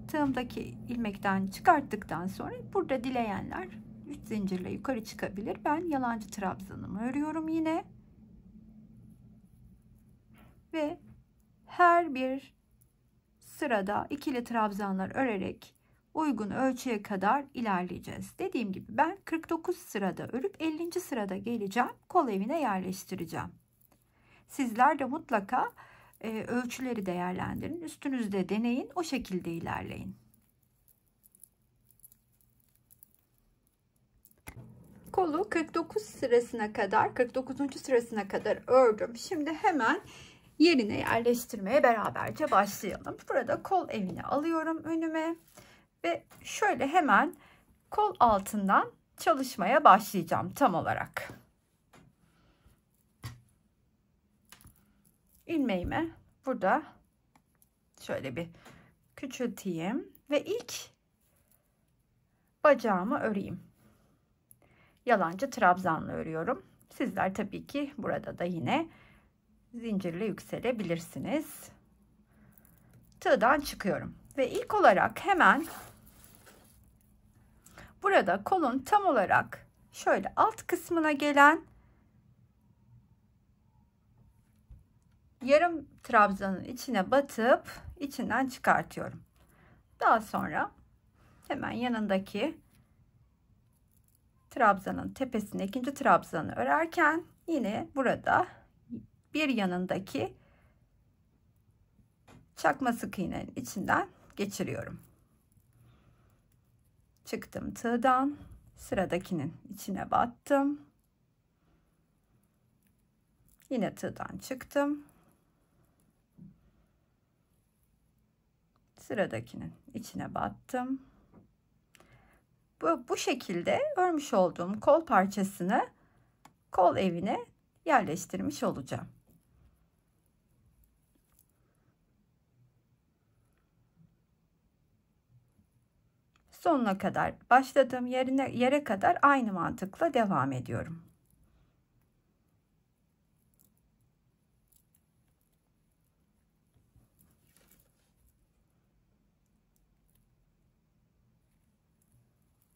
tığımdaki ilmekten çıkarttıktan sonra burada dileyenler 3 zincirle yukarı çıkabilir. Ben yalancı trabzanımı örüyorum yine. Ve her bir sırada ikili trabzanlar örerek uygun ölçüye kadar ilerleyeceğiz. Dediğim gibi ben 49 sırada örüp 50. sırada geleceğim. Kol evine yerleştireceğim. Sizler de mutlaka ölçüleri değerlendirin. Üstünüzde deneyin. O şekilde ilerleyin. Kolu 49 sırasına kadar, 49. sırasına kadar ördüm. Şimdi hemen yerine yerleştirmeye beraberce başlayalım. Burada kol evini alıyorum önüme ve şöyle hemen kol altından çalışmaya başlayacağım tam olarak. İlmeğimi burada şöyle bir küçülteyim ve ilk bacağımı öreyim. Yalancı trabzanla örüyorum. Sizler tabii ki burada da yine zincirle yükselebilirsiniz. Tığdan çıkıyorum ve ilk olarak hemen burada kolun tam olarak şöyle alt kısmına gelen yarım trabzanın içine batıp içinden çıkartıyorum. Daha sonra hemen yanındaki trabzanın tepesine ikinci trabzanı örerken yine burada bir yanındaki çakma sık iğnenin içinden geçiriyorum. Çıktım tığdan, sıradakinin içine battım. Yine tığdan çıktım. Sıradakinin içine battım. Bu şekilde örmüş olduğum kol parçasını kol evine yerleştirmiş olacağım. Sonuna kadar, başladığım yere kadar aynı mantıkla devam ediyorum.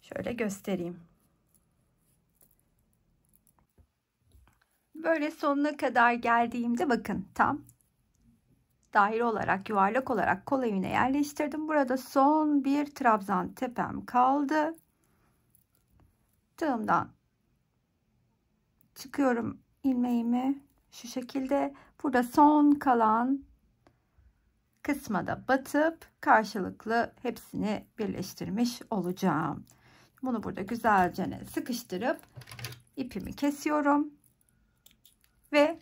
Şöyle göstereyim. Böyle sonuna kadar geldiğimde bakın tam daire olarak, yuvarlak olarak kol evine yerleştirdim. Burada son bir trabzan tepem kaldı. Tığımdan çıkıyorum ilmeğimi şu şekilde. Burada son kalan kısma da batıp karşılıklı hepsini birleştirmiş olacağım. Bunu burada güzelce sıkıştırıp ipimi kesiyorum ve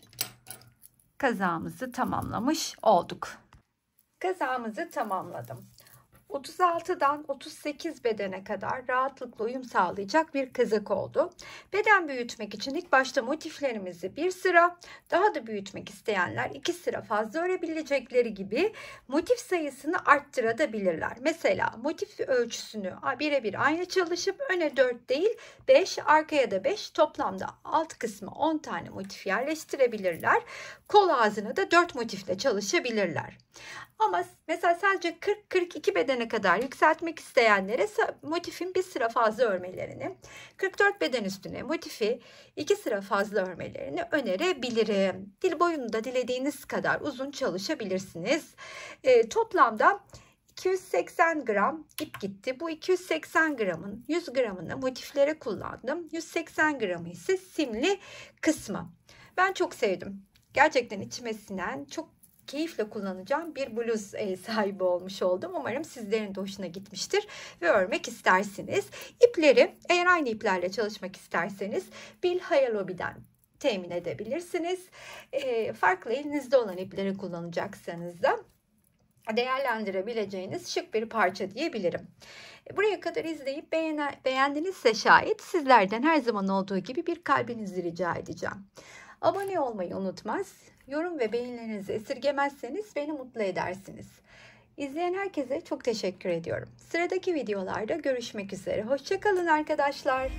kazağımızı tamamlamış olduk. Kazağımızı tamamladım. 36'dan 38 bedene kadar rahatlıkla uyum sağlayacak bir kazak oldu. Beden büyütmek için ilk başta motiflerimizi bir sıra, daha da büyütmek isteyenler 2 sıra fazla örebilecekleri gibi motif sayısını arttırabilirler. Mesela motif ölçüsünü birebir aynı çalışıp öne 4 değil 5, arkaya da 5, toplamda alt kısmı 10 tane motif yerleştirebilirler. Kol ağzına da 4 motifle çalışabilirler. Ama mesela sadece 40-42 bedene kadar yükseltmek isteyenlere motifin bir sıra fazla örmelerini, 44 beden üstüne motifi 2 sıra fazla örmelerini önerebilirim. Dil boyunu da dilediğiniz kadar uzun çalışabilirsiniz. Toplamda 280 gram ip gitti. Bu 280 gramın 100 gramını motiflere kullandım. 180 gramı ise simli kısmı. Ben çok sevdim. Gerçekten içime sinen, çok keyifle kullanacağım bir bluz sahibi olmuş oldum. Umarım sizlerin de hoşuna gitmiştir ve örmek istersiniz. İpleri eğer aynı iplerle çalışmak isterseniz Bilhaya Lobby'den temin edebilirsiniz. Farklı elinizde olan ipleri kullanacaksanız da değerlendirebileceğiniz şık bir parça diyebilirim. Buraya kadar izleyip beğendinizse şayet sizlerden her zaman olduğu gibi bir kalbinizi rica edeceğim. Abone olmayı unutmaz, yorum ve beğenilerinizi esirgemezseniz beni mutlu edersiniz. İzleyen herkese çok teşekkür ediyorum. Sıradaki videolarda görüşmek üzere. Hoşça kalın arkadaşlar.